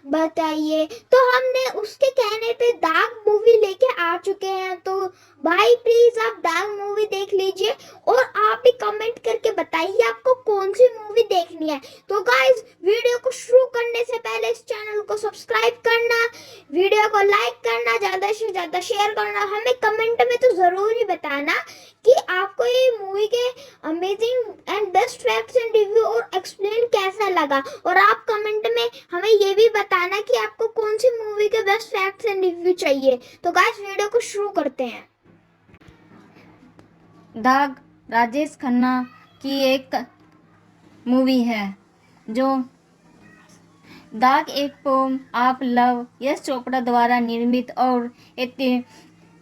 बताइए। तो हमने उसके कहने पे दाग मूवी लेके आ चुके हैं, तो भाई प्लीज आप दाग मूवी देख लीजिए और आप भी कमेंट करके बताइए आपको कौन सी मूवी देखनी है। तो गाइस, वीडियो को शुरू करने से पहले इस चैनल को सब्सक्राइब करना, वीडियो को लाइक करना, ज्यादा से ज्यादा शेयर करना, हमें कमेंट में तो जरूर ही बताना कि आपको ये मूवी के amazing and best facts and review और एक्सप्लेन कैसा लगा। और आप कमेंट में हमें ये भी बताना कि आपको कौन सी मूवी के बेस्ट फैक्ट्स एंड रिव्यू चाहिए। तो गाइस, वीडियो को शुरू करते हैं। दाग राजेश खन्ना की एक मूवी है। जो दाग एक pome of love Yash Chopra द्वारा निर्मित और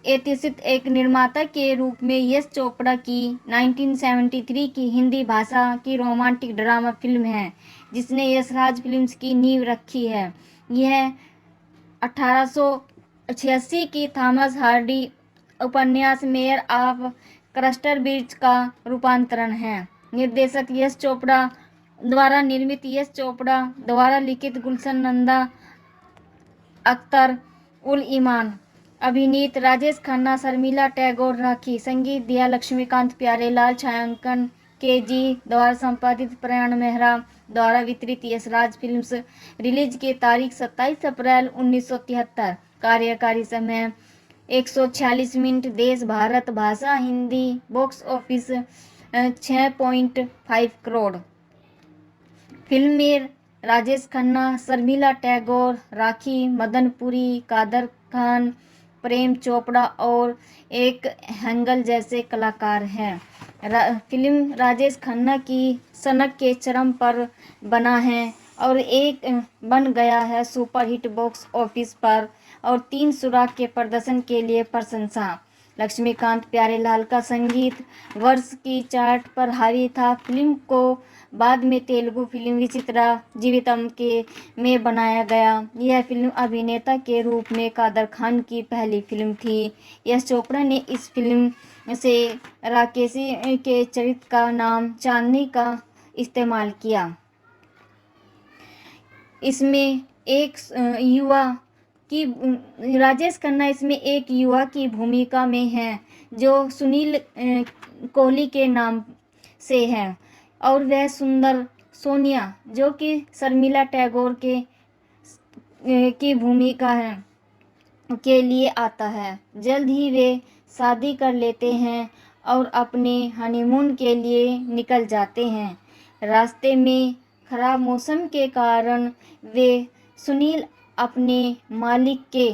एतिसित एक निर्माता के रूप में यश चोपड़ा की 1973 की हिंदी भाषा की रोमांटिक ड्रामा फिल्म है, जिसने यशराज फिल्म्स की नींव रखी है। यह 1886 की थॉमस हार्डी उपन्यास मेयर ऑफ क्रस्टरब्रिज का रूपांतरण है। निर्देशक यश चोपड़ा द्वारा निर्मित, यश चोपड़ा द्वारा लिखित, गुलशन नंदा अख्तर उल ईमान, अभिनीत राजेश खन्ना, शर्मिला टैगोर, राखी, संगीत दिया लक्ष्मीकांत प्यारेलाल, छायांकन के जी द्वारा संपादित, प्रयाण मेहरा द्वारा वितरित। यशराज फिल्म्स। रिलीज की तारीख 27 अप्रैल 1973। कार्यकारी समय 146 मिनट। देश भारत। भाषा Hindi. Box office 6.5 crore. Film में राजेश खन्ना, शर्मिला टैगोर, राखी, मदन पुरी, कादर खान, प्रेम चोपड़ा और एक हैंगल जैसे कलाकार हैं। फिल्म राजेश खन्ना की सनक के चरम पर बना है और एक बन गया है सुपरहिट बॉक्स ऑफिस पर और 3 सुराग के प्रदर्शन के लिए प्रशंसा। लक्ष्मीकांत प्यारेलाल का संगीत वर्ष की चार्ट पर हावी था। फिल्म को बाद में तेलुगु फिल्म विचित्रा जीवितम के में बनाया गया। यह फिल्म अभिनेता के रूप में कादर खान की पहली फिल्म थी। यश चोपड़ा ने इस फिल्म से राकेशी के चरित्र का नाम चांदनी का इस्तेमाल किया। इसमें एक युवा की राजेश खन्ना इसमें एक युवा की भूमिका में है जो सुनील कोहली के नाम से है और वह सुंदर सोनिया जो कि शर्मिला टैगोर के की भूमिका है के लिए आता है। जल्द ही वे शादी कर लेते हैं और अपने हनीमून के लिए निकल जाते हैं। रास्ते में खराब मौसम के कारण वे सुनील अपने मालिक के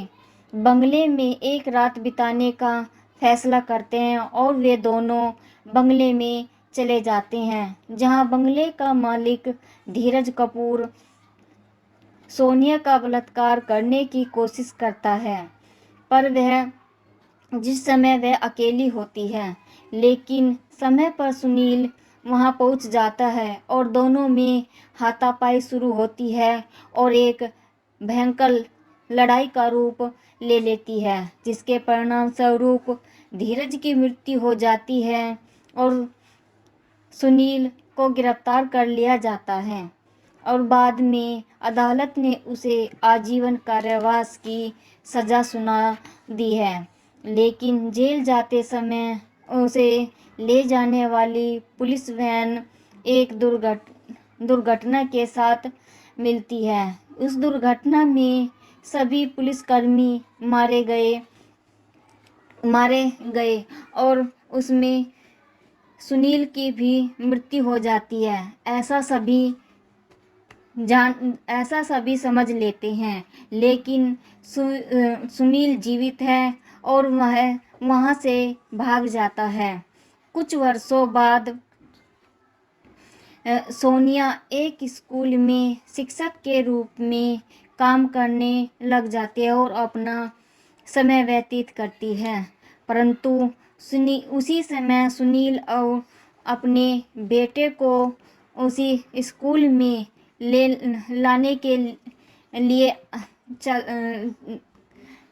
बंगले में एक रात बिताने का फैसला करते हैं और वे दोनों बंगले में चले जाते हैं, जहां बंगले का मालिक धीरज कपूर सोनिया का बलात्कार करने की कोशिश करता है, पर वह जिस समय वह अकेली होती है, लेकिन समय पर सुनील वहां पहुंच जाता है और दोनों में हाथापाई शुरू होती है और एक भयंकर लड़ाई का रूप ले लेती है, जिसके परिणाम स्वरूप धीरज की मृत्यु हो जाती है और सुनील को गिरफ्तार कर लिया जाता है और बाद में अदालत ने उसे आजीवन कारावास की सज़ा सुना दी है। लेकिन जेल जाते समय उसे ले जाने वाली पुलिस वैन एक दुर्घटना के साथ मिलती है। उस दुर्घटना में सभी पुलिसकर्मी मारे गए और उसमें सुनील की भी मृत्यु हो जाती है। ऐसा सभी समझ लेते हैं, लेकिन सुनील जीवित है और वह वहां से भाग जाता है। कुछ वर्षों बाद सोनिया एक स्कूल में शिक्षक के रूप में काम करने लग जाती है और अपना समय व्यतीत करती है, परंतु उसी समय सुनील और अपने बेटे को उसी स्कूल में लाने के लिए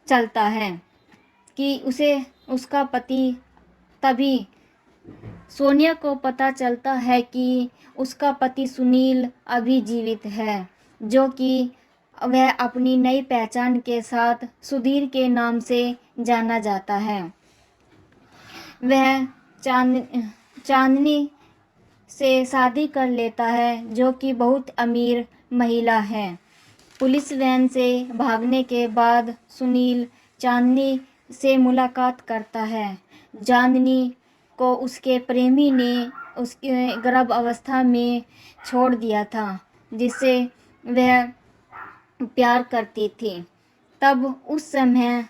चलता है कि उसका पति तभी सोनिया को पता चलता है कि उसका पति सुनील अभी जीवित है, जो कि वह अपनी नई पहचान के साथ सुधीर के नाम से जाना जाता है। वह चांदनी से शादी कर लेता है, जो कि बहुत अमीर महिला है। पुलिस वैन से भागने के बाद सुनील चांदनी से मुलाकात करता है। चांदनी को उसके प्रेमी ने उसके गर्भ अवस्था में छोड़ दिया था, जिससे वह प्यार करती थी। तब उस समय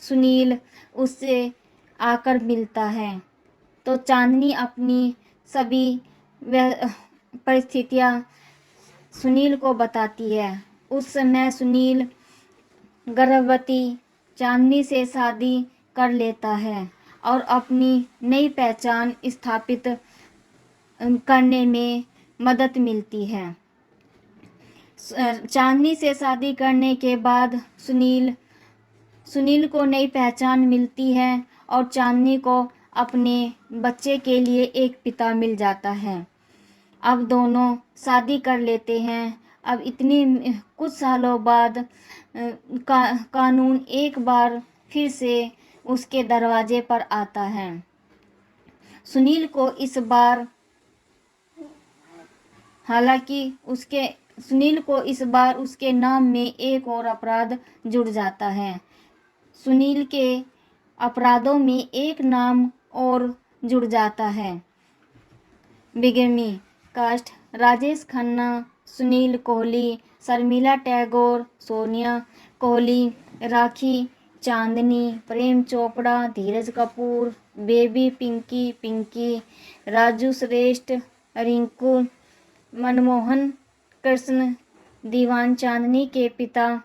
सुनील उससे आकर मिलता है, तो चांदनी अपनी सभी परिस्थितियां सुनील को बताती है। उस समय सुनील गर्भवती चांदनी से शादी कर लेता है और अपनी नई पहचान स्थापित करने में मदद मिलती है। चांदनी से शादी करने के बाद सुनील को नई पहचान मिलती है और चांदनी को अपने बच्चे के लिए एक पिता मिल जाता है। अब दोनों शादी कर लेते हैं। अब इतने कुछ सालों बाद कानून एक बार फिर से उसके दरवाजे पर आता है। सुनील को इस बार उसके नाम में एक और अपराध जुड़ जाता है। सुनील के अपराधों में एक नाम और जुड़ जाता है। बिगमी कास्ट: राजेश खन्ना, सुनील कोहली, शर्मिला टैगोर, सोनिया कोहली, राखी चांदनी, प्रेम चोपड़ा, धीरज कपूर, बेबी पिंकी, राजू श्रेष्ठ, रिंकू, मनमोहन कृष्ण। दीवान चांदनी के पिता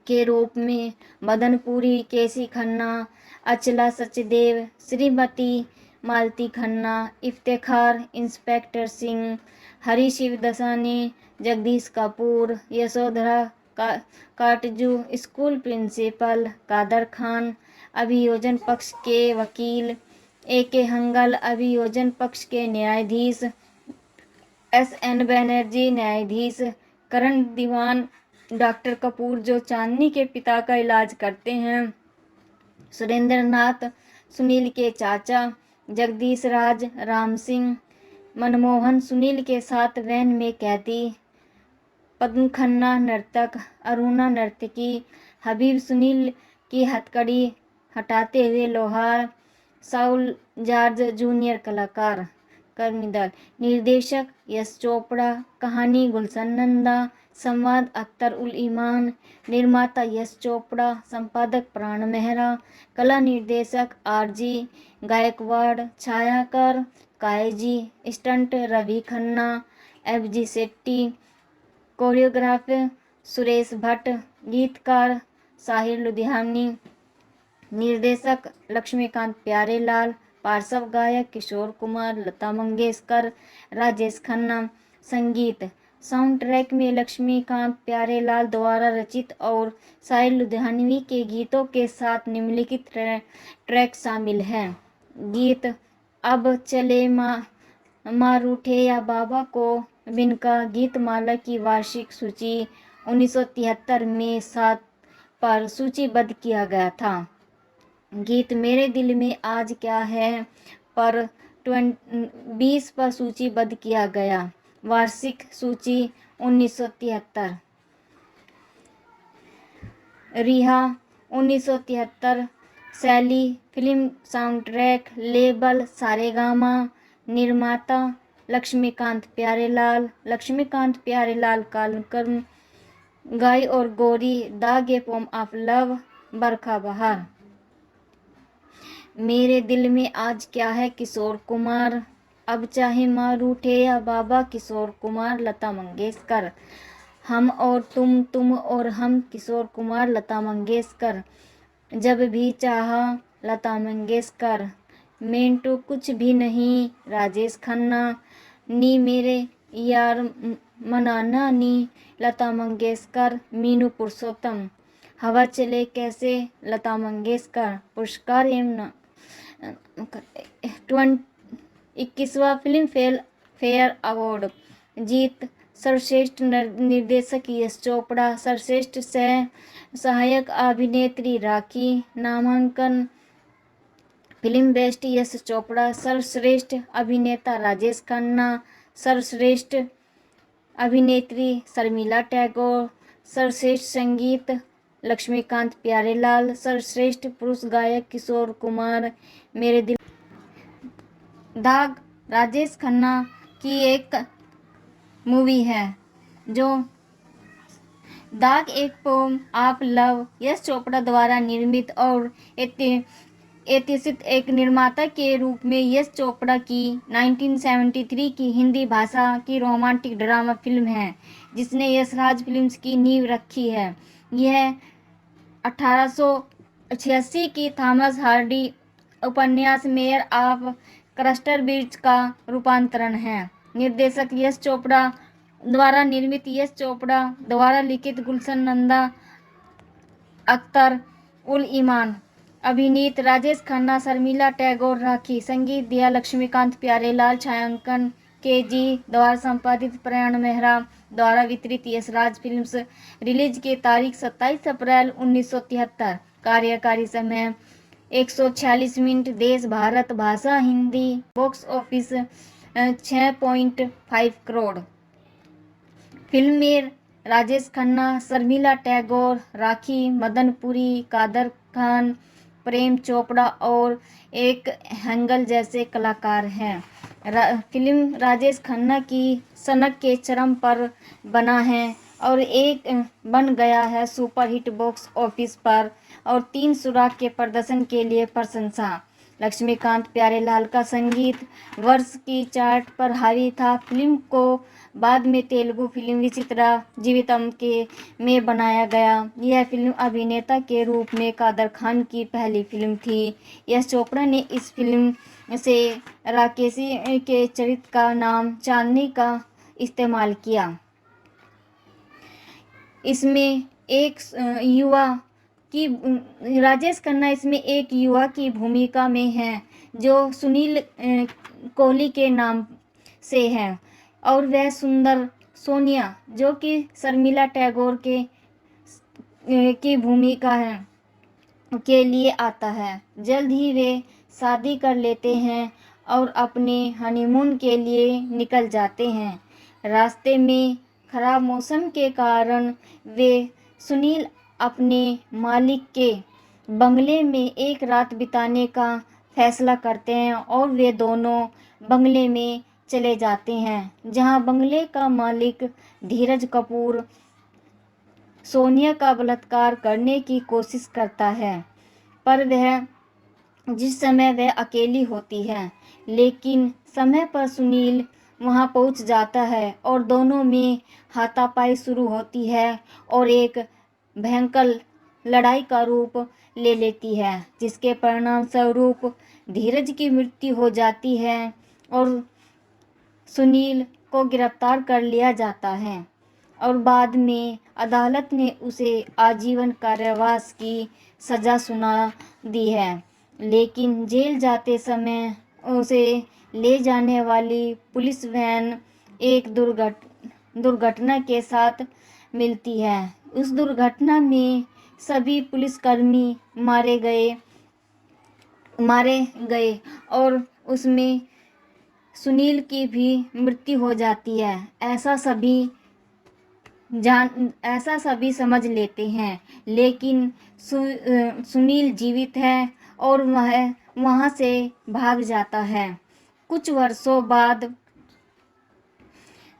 के रूप में मदनपुरी, केसी खन्ना, अचला सचदेव, श्रीमती मालती खन्ना, इफ्तेखार, इंस्पेक्टर सिंह, हरी शिवदसानी, जगदीश कपूर, यशोधरा काटजू, स्कूल प्रिंसिपल, कादर खान, अभियोजन पक्ष के वकील, AK हंगल, अभियोजन पक्ष के न्यायाधीश, SN बनर्जी, न्यायाधीश, करण दीवान, डॉक्टर कपूर जो चांदनी के पिता का इलाज करते हैं, सुरेंद्र नाथ, सुनील के चाचा, जगदीश राज, राम सिंह, मनमोहन सुनील के साथ वैन में कैदी, पद्म खन्ना नर्तक, अरुणा नर्तकी, हबीब सुनील की हथकड़ी हटाते हुए लोहार, साउल जॉर्ज जूनियर कलाकार, कर्मीदल, निर्देशक यश चोपड़ा, कहानी गुलशन नंदा, संवाद अख्तर उल ईमान, निर्माता यश चोपड़ा, संपादक प्राण मेहरा, कला निर्देशक RG गायकवाड़, छायाकार Kaiji, stunt Ravi Khanna, FG Shetty, choreographer Suresh Bhatt, गीतकार साहिर लुधियानी, निर्देशक लक्ष्मीकांत प्यारेलाल, पार्श्व गायक किशोर कुमार, लता मंगेशकर, राजेश खन्ना। संगीत साउंड ट्रैक में लक्ष्मीकांत प्यारेलाल द्वारा रचित और साहिर लुधियानवी के गीतों के साथ निम्नलिखित ट्रैक शामिल हैं। गीत अब चले माँ रूठे या बाबा को बिनका गीतमाला की वार्षिक सूची 1973 में 7 पर सूचीबद्ध किया गया था। गीत मेरे दिल में आज क्या है पर 20 पर सूचीबद्ध किया गया। वार्षिक सूची 1973। रिहा 1973। शैली film sound track, label Saregama, निर्माता लक्ष्मीकांत प्यारेलाल कालक्रम, Gaai aur Gori, the a poem of love, Barkha Bahar. मेरे दिल में आज क्या है किशोर कुमार, अब चाहे माँ रूठे या बाबा किशोर कुमार, लता मंगेशकर। हम और तुम और हम किशोर कुमार, लता मंगेशकर। जब भी चाहा लता मंगेशकर। मेंटू कुछ भी नहीं राजेश खन्ना। नी मेरे यार मनाना नी लता मंगेशकर। मीनू पुरुषोत्तम। हवा चले कैसे लता मंगेशकर। पुरस्कार एवं 21वां फिल्म फेयर अवार्ड जीत सर्वश्रेष्ठ निर्देशक यश चोपड़ा, सर्वश्रेष्ठ सहायक अभिनेत्री राखी नामांकन, फिल्म बेस्ट यश चोपड़ा, सर्वश्रेष्ठ अभिनेता राजेश खन्ना, सर्वश्रेष्ठ अभिनेत्री शर्मिला टैगोर, सर्वश्रेष्ठ संगीत लक्ष्मीकांत प्यारेलाल, सर्वश्रेष्ठ पुरुष गायक किशोर कुमार। मेरे दिल दाग राजेश खन्ना की एक मूवी है जो दाग एक pome of love Yash Chopra द्वारा निर्मित और ऐतिहासिक एक निर्माता के रूप में यश चोपड़ा की 1973 की हिंदी भाषा की रोमांटिक ड्रामा फिल्म है जिसने यशराज फिल्म्स की नींव रखी है। यह 1886 की थॉमस हार्डी उपन्यास मेयर ऑफ क्रस्टरब्रिज का रूपांतरण है। निर्देशक यश चोपड़ा द्वारा निर्मित, यश चोपड़ा द्वारा लिखित, गुलशन नंदा अख्तर उल ईमान। अभिनीत राजेश खन्ना, शर्मिला टैगोर, राखी। संगीत दिया लक्ष्मीकांत प्यारेलाल। छायांकन के.जी. द्वारा संपादित, प्रयाण मेहरा द्वारा वितरित। यशराज फिल्म्स। रिलीज की तारीख 27 अप्रैल 1973। कार्यकारी समय 146 मिनट। देश भारत, भाषा Hindi. Box office 6.5 crore. Film में राजेश खन्ना, शर्मिला टैगोर, राखी, मदन पुरी, कादर खान, प्रेम चोपड़ा और एक हेंगल जैसे कलाकार हैं। फिल्म राजेश खन्ना की सनक के चरम पर बना है और एक बन गया है सुपरहिट बॉक्स ऑफिस पर और 3 सुराग के प्रदर्शन के लिए प्रशंसा। लक्ष्मीकांत प्यारेलाल का संगीत वर्ष की चार्ट पर हावी था। फिल्म को बाद में तेलुगु फिल्म विचित्रा जीवितम के में बनाया गया। यह फिल्म अभिनेता के रूप में कादर खान की पहली फिल्म थी। यश चोपड़ा ने इस फिल्म से राकेशी के चरित्र का नाम चांदनी का इस्तेमाल किया। इसमें एक युवा की राजेश खन्ना इसमें एक युवा की भूमिका में है जो सुनील कोहली के नाम से है और वह सुंदर सोनिया जो कि शर्मिला टैगोर के की भूमिका है के लिए आता है। जल्द ही वे शादी कर लेते हैं और अपने हनीमून के लिए निकल जाते हैं। रास्ते में खराब मौसम के कारण वे सुनील अपने मालिक के बंगले में एक रात बिताने का फैसला करते हैं और वे दोनों बंगले में चले जाते हैं जहां बंगले का मालिक धीरज कपूर सोनिया का बलात्कार करने की कोशिश करता है पर वह जिस समय वह अकेली होती है, लेकिन समय पर सुनील वहां पहुंच जाता है और दोनों में हाथापाई शुरू होती है और एक भयंकर लड़ाई का रूप ले लेती है जिसके परिणाम स्वरूप धीरज की मृत्यु हो जाती है और सुनील को गिरफ्तार कर लिया जाता है और बाद में अदालत ने उसे आजीवन कारावास की सज़ा सुना दी है। लेकिन जेल जाते समय उसे ले जाने वाली पुलिस वैन एक दुर्घटना के साथ मिलती है। उस दुर्घटना में सभी पुलिसकर्मी मारे गए और उसमें सुनील की भी मृत्यु हो जाती है। ऐसा सभी समझ लेते हैं, लेकिन सुनील जीवित है और वह वहां से भाग जाता है। कुछ वर्षों बाद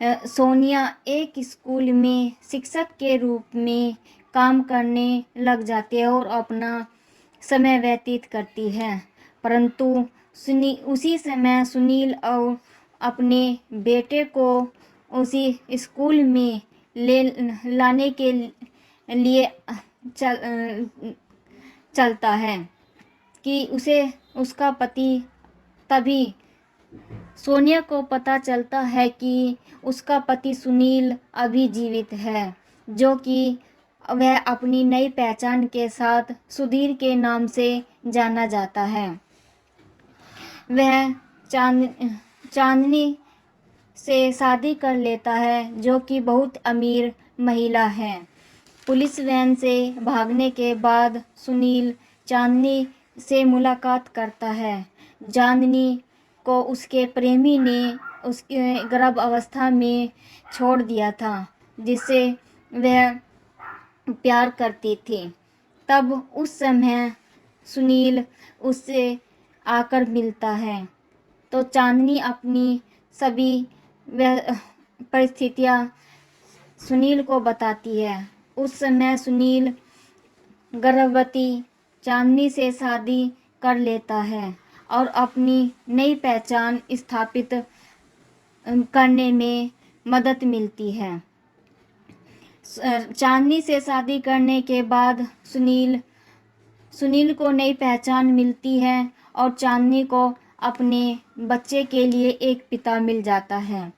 सोनिया एक स्कूल में शिक्षक के रूप में काम करने लग जाती है और अपना समय व्यतीत करती है, परंतु उसी समय सुनील और अपने बेटे को उसी स्कूल में लाने के लिए चलता है कि उसका पति तभी सोनिया को पता चलता है कि उसका पति सुनील अभी जीवित है, जो कि वह अपनी नई पहचान के साथ सुधीर के नाम से जाना जाता है। वह चांदनी से शादी कर लेता है, जो कि बहुत अमीर महिला है। पुलिस वैन से भागने के बाद सुनील चांदनी से मुलाकात करता है। चांदनी को उसके प्रेमी ने उसके गर्भ अवस्था में छोड़ दिया था, जिससे वह प्यार करती थी। तब उस समय सुनील उससे आकर मिलता है, तो चांदनी अपनी सभी परिस्थितियाँ सुनील को बताती है। उस समय सुनील गर्भवती चांदनी से शादी कर लेता है और अपनी नई पहचान स्थापित करने में मदद मिलती है। चांदनी से शादी करने के बाद सुनील को नई पहचान मिलती है और चांदनी को अपने बच्चे के लिए एक पिता मिल जाता है।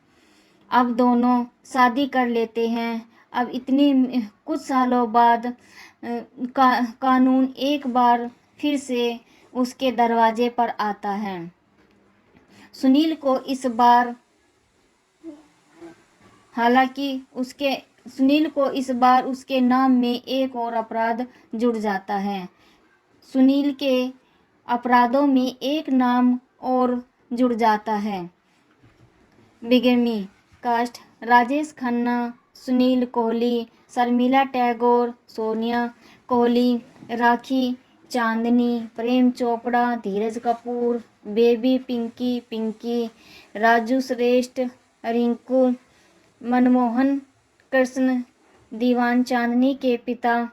अब दोनों शादी कर लेते हैं। अब इतने कुछ सालों बाद कानून एक बार फिर से उसके दरवाजे पर आता है। सुनील को इस बार उसके नाम में एक और अपराध जुड़ जाता है। सुनील के अपराधों में एक नाम और जुड़ जाता है, बिगमी कास्ट। राजेश खन्ना, सुनील कोहली, शर्मिला टैगोर, सोनिया कोहली, राखी चांदनी, प्रेम चोपड़ा, धीरज कपूर, बेबी पिंकी, राजू श्रेष्ठ, रिंकू, मनमोहन कृष्ण, दीवान चांदनी के पिता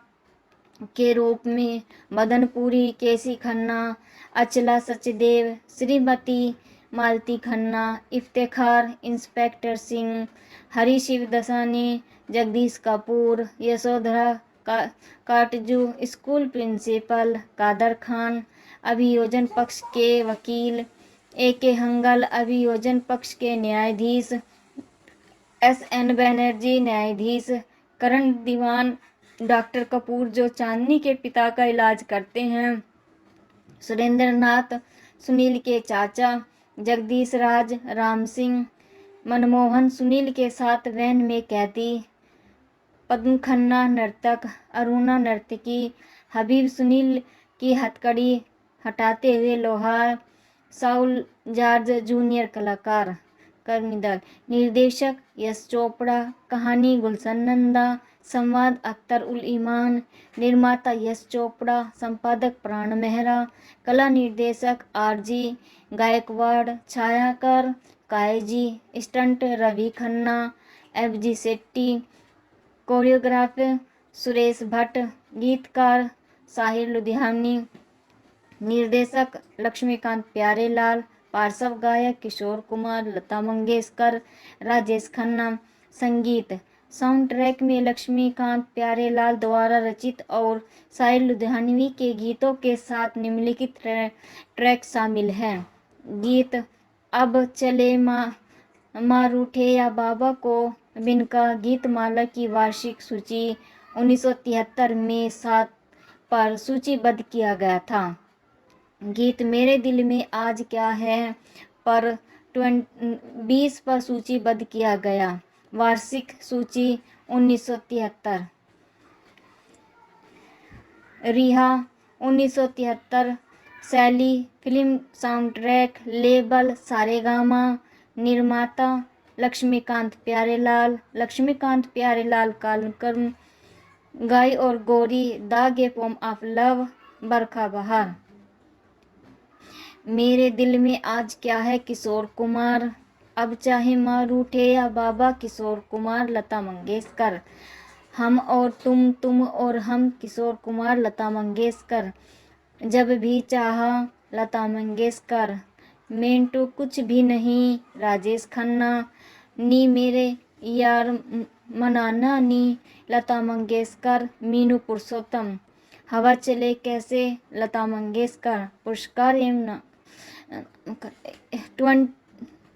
के रूप में मदनपुरी, केसी खन्ना, अचला सचदेव, श्रीमती मालती खन्ना, इफ्तेखार, इंस्पेक्टर सिंह, हरी शिवदसानी, जगदीश कपूर, यशोधरा काटजू, स्कूल प्रिंसिपल, कादर खान, अभियोजन पक्ष के वकील, AK हंगल, अभियोजन पक्ष के न्यायाधीश, SN बनर्जी, न्यायाधीश, करण दीवान, डॉक्टर कपूर जो चांदनी के पिता का इलाज करते हैं, सुरेंद्र नाथ, सुनील के चाचा, जगदीश राज, राम सिंह, मनमोहन सुनील के साथ वैन में कैदी, पद्म खन्ना नर्तक, अरुणा नर्तकी, हबीब सुनील की हथकड़ी हटाते हुए लोहार, साउल जॉर्ज जूनियर कलाकार, कर्मीदल, निर्देशक यश चोपड़ा, कहानी गुलशन नंदा, संवाद अख्तर उल ईमान, निर्माता यश चोपड़ा, संपादक प्राण मेहरा, कला निर्देशक RG गायकवाड़, छायाकार Kaiji, stunt Ravi Khanna, FG Shetty, choreographer Suresh Bhatt, गीतकार साहिर लुधियानी, निर्देशक लक्ष्मीकांत प्यारेलाल, पार्श्व गायक किशोर कुमार, लता मंगेशकर, राजेश खन्ना, संगीत साउंड ट्रैक में लक्ष्मीकांत प्यारेलाल द्वारा रचित और साहिर लुधियानवी के गीतों के साथ निम्नलिखित ट्रैक शामिल हैं। गीत अब चले माँ रूठे या बाबा को बिनका गीतमाला की वार्षिक सूची 1973 में 7 पर सूचीबद्ध किया गया था। गीत मेरे दिल में आज क्या है पर 20 पर सूचीबद्ध किया गया। वार्षिक सूची 1973। रिहा 1973। शैली film sound track, label Saregama, निर्माता लक्ष्मीकांत प्यारेलाल कालक्रम, Gaai aur Gori, the game of love, Barkha Bahar. मेरे दिल में आज क्या है किशोर कुमार, अब चाहे माँ रूठे या बाबा किशोर कुमार, लता मंगेशकर। हम और तुम और हम किशोर कुमार, लता मंगेशकर। जब भी चाहा लता मंगेशकर। मेंटू कुछ भी नहीं, राजेश खन्ना। नी मेरे यार मनाना नी, लता मंगेशकर। मीनू पुरुषोत्तम। हवा चले कैसे, लता मंगेशकर। पुरस्कार एवं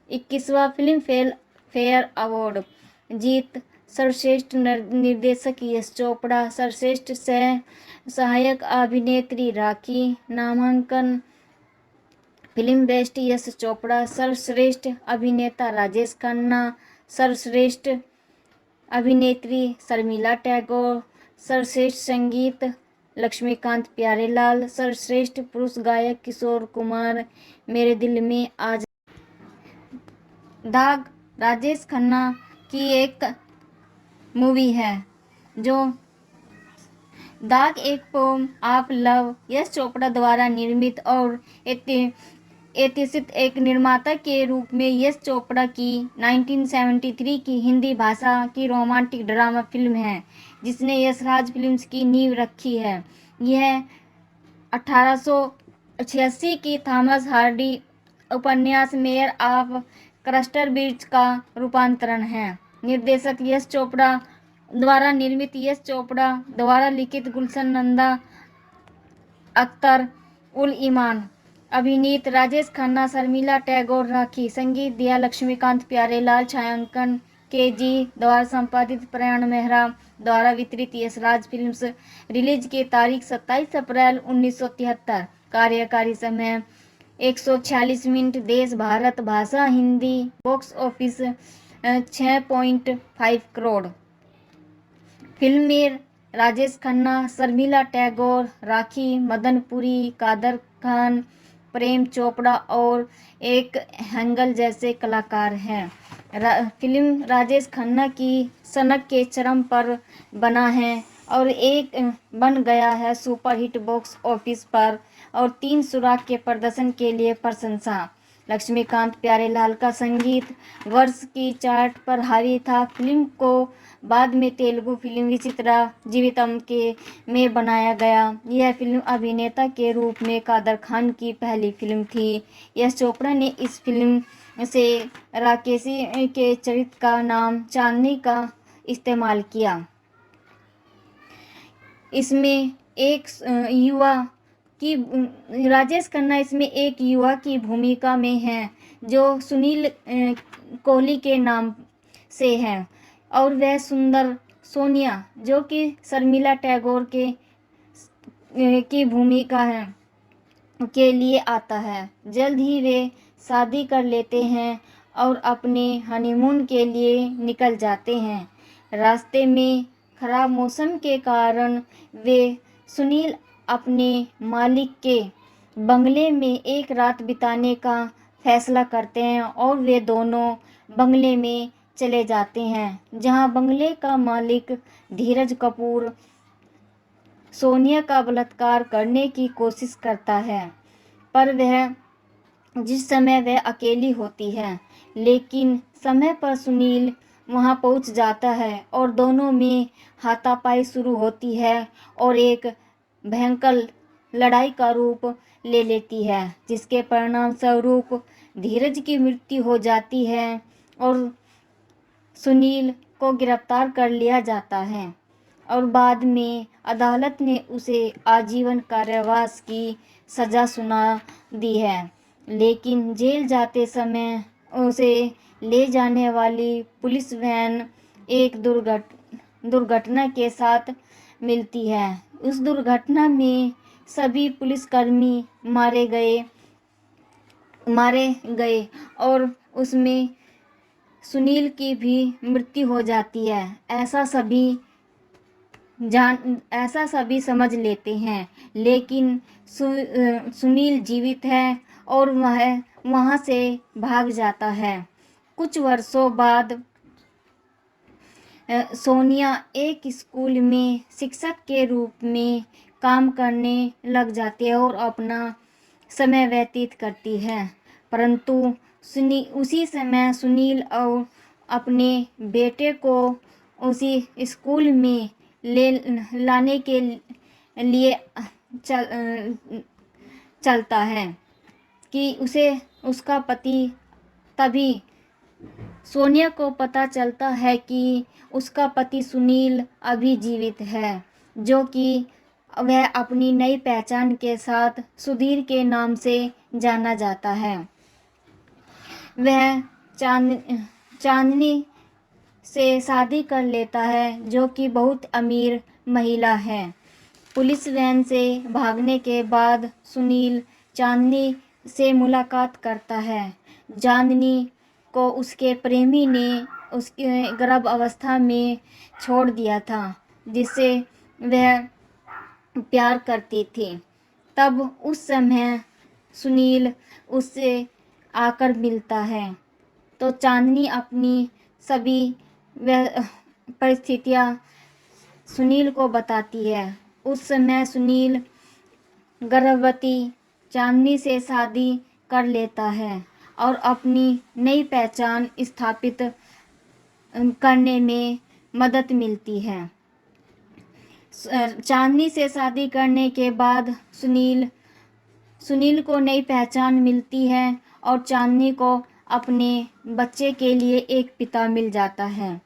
21वां फिल्म फेयर अवार्ड जीत। सर्वश्रेष्ठ निर्देशक यश चोपड़ा, सर्वश्रेष्ठ सहायक अभिनेत्री राखी। नामांकन फिल्म बेस्ट यश चोपड़ा, सर्वश्रेष्ठ अभिनेता राजेश खन्ना, सर्वश्रेष्ठ अभिनेत्री शर्मिला टैगोर, सर्वश्रेष्ठ संगीत लक्ष्मीकांत प्यारेलाल, सर्वश्रेष्ठ पुरुष गायक किशोर कुमार, मेरे दिल में आज। दाग राजेश खन्ना की एक मूवी है जो दाग एक pome of love Yash Chopra द्वारा निर्मित और एक निर्माता के रूप में यश चोपड़ा की 1973 की हिंदी भाषा की रोमांटिक ड्रामा फिल्म है जिसने यशराज फिल्म्स की नींव रखी है। यह 1886 की थॉमस हार्डी उपन्यास मेयर ऑफ क्रस्टरबीच का रूपांतरण है। निर्देशक यश चोपड़ा द्वारा निर्मित, यश चोपड़ा द्वारा लिखित, गुलशन नंदा अख्तर उल ईमान, अभिनीत राजेश खन्ना, शर्मिला टैगोर, राखी, संगीत दिया लक्ष्मीकांत प्यारेलाल, छायांकन के.जी. द्वारा संपादित, प्रयाण मेहरा द्वारा वितरित। यशराज फिल्म्स। रिलीज की तारीख 27 अप्रैल 1973। कार्यकारी समय 146 मिनट। देश भारत, भाषा Hindi. Box office 6.5 crore. Film में राजेश खन्ना, शर्मिला टैगोर, राखी, मदन पुरी, कादर खान, प्रेम चोपड़ा और एक हेंगल जैसे कलाकार हैं। फिल्म राजेश खन्ना की सनक के चरम पर बना है और एक बन गया है सुपरहिट बॉक्स ऑफिस पर और 3 सुराग के प्रदर्शन के लिए प्रशंसा। लक्ष्मीकांत प्यारेलाल का संगीत वर्ष की चार्ट पर हावी था। फिल्म को बाद में तेलुगु फिल्म विचित्रा जीवितम के में बनाया गया। यह फिल्म अभिनेता के रूप में कादर खान की पहली फिल्म थी। यश चोपड़ा ने इस फिल्म से राकेशी के चरित्र का नाम चांदनी का इस्तेमाल किया। इसमें एक युवा की राजेश खन्ना इसमें एक युवा की भूमिका में है जो सुनील कोहली के नाम से है और वह सुंदर सोनिया जो कि शर्मिला टैगोर की भूमिका है के लिए आता है। जल्द ही वे शादी कर लेते हैं और अपने हनीमून के लिए निकल जाते हैं। रास्ते में खराब मौसम के कारण वे सुनील अपने मालिक के बंगले में एक रात बिताने का फैसला करते हैं और वे दोनों बंगले में चले जाते हैं जहां बंगले का मालिक धीरज कपूर सोनिया का बलात्कार करने की कोशिश करता है पर जिस समय वह अकेली होती है, लेकिन समय पर सुनील वहां पहुंच जाता है और दोनों में हाथापाई शुरू होती है और एक भयंकर लड़ाई का रूप ले लेती है जिसके परिणाम स्वरूप धीरज की मृत्यु हो जाती है और सुनील को गिरफ्तार कर लिया जाता है और बाद में अदालत ने उसे आजीवन कारावास की सज़ा सुना दी है। लेकिन जेल जाते समय उसे ले जाने वाली पुलिस वैन एक दुर्घटना के साथ मिलती है। उस दुर्घटना में सभी पुलिसकर्मी मारे गए और उसमें सुनील की भी मृत्यु हो जाती है। ऐसा सभी समझ लेते हैं, लेकिन सुनील जीवित है और वह वहां से भाग जाता है। कुछ वर्षों बाद सोनिया एक स्कूल में शिक्षक के रूप में काम करने लग जाती है और अपना समय व्यतीत करती है, परंतु उसी समय सुनील और अपने बेटे को उसी स्कूल में लाने के लिए चलता है कि उसका पति तभी सोनिया को पता चलता है कि उसका पति सुनील अभी जीवित है, जो कि वह अपनी नई पहचान के साथ सुधीर के नाम से जाना जाता है। वह चांदनी से शादी कर लेता है जो कि बहुत अमीर महिला है। पुलिस वैन से भागने के बाद सुनील चांदनी से मुलाकात करता है। चांदनी को उसके प्रेमी ने उसके गर्भ अवस्था में छोड़ दिया था, जिससे वह प्यार करती थी। तब उस समय सुनील उससे आकर मिलता है, तो चांदनी अपनी सभी परिस्थितियाँ सुनील को बताती है। उस समय सुनील गर्भवती चांदनी से शादी कर लेता है और अपनी नई पहचान स्थापित करने में मदद मिलती है। चांदनी से शादी करने के बाद सुनील को नई पहचान मिलती है और चांदनी को अपने बच्चे के लिए एक पिता मिल जाता है।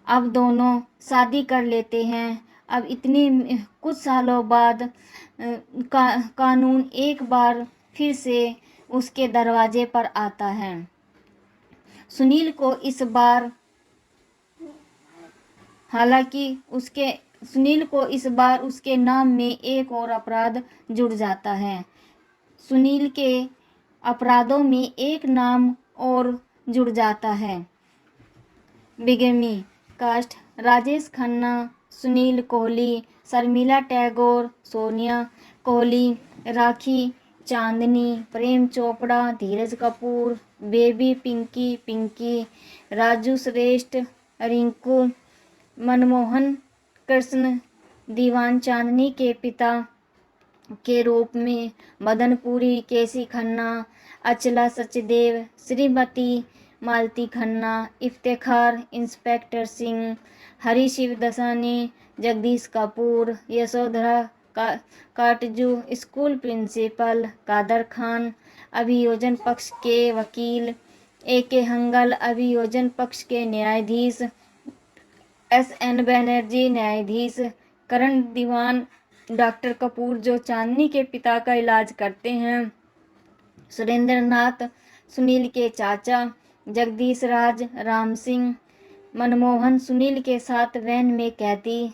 अब दोनों शादी कर लेते हैं। अब इतने कुछ सालों बाद कानून एक बार फिर से उसके दरवाजे पर आता है। सुनील को इस बार उसके नाम में एक और अपराध जुड़ जाता है। सुनील के अपराधों में एक नाम और जुड़ जाता है, बिगमी कास्ट। राजेश खन्ना, सुनील कोहली, शर्मिला टैगोर, सोनिया कोहली, राखी चांदनी, प्रेम चोपड़ा, धीरज कपूर, बेबी पिंकी, राजू श्रेष्ठ, रिंकू, मनमोहन कृष्ण, दीवान चांदनी के पिता के रूप में मदनपुरी, केसी खन्ना, अचला सचदेव, श्रीमती मालती खन्ना, इफ्तेखार, इंस्पेक्टर सिंह, हरी शिवदसानी, जगदीश कपूर, यशोधरा काटजू, स्कूल प्रिंसिपल, कादर खान, अभियोजन पक्ष के वकील, AK हंगल, अभियोजन पक्ष के न्यायाधीश, SN बनर्जी न्यायाधीश, करण दीवान, डॉक्टर कपूर जो चांदनी के पिता का इलाज करते हैं, सुरेंद्र नाथ, सुनील के चाचा, जगदीश राज, राम सिंह, मनमोहन सुनील के साथ वैन में कैदी,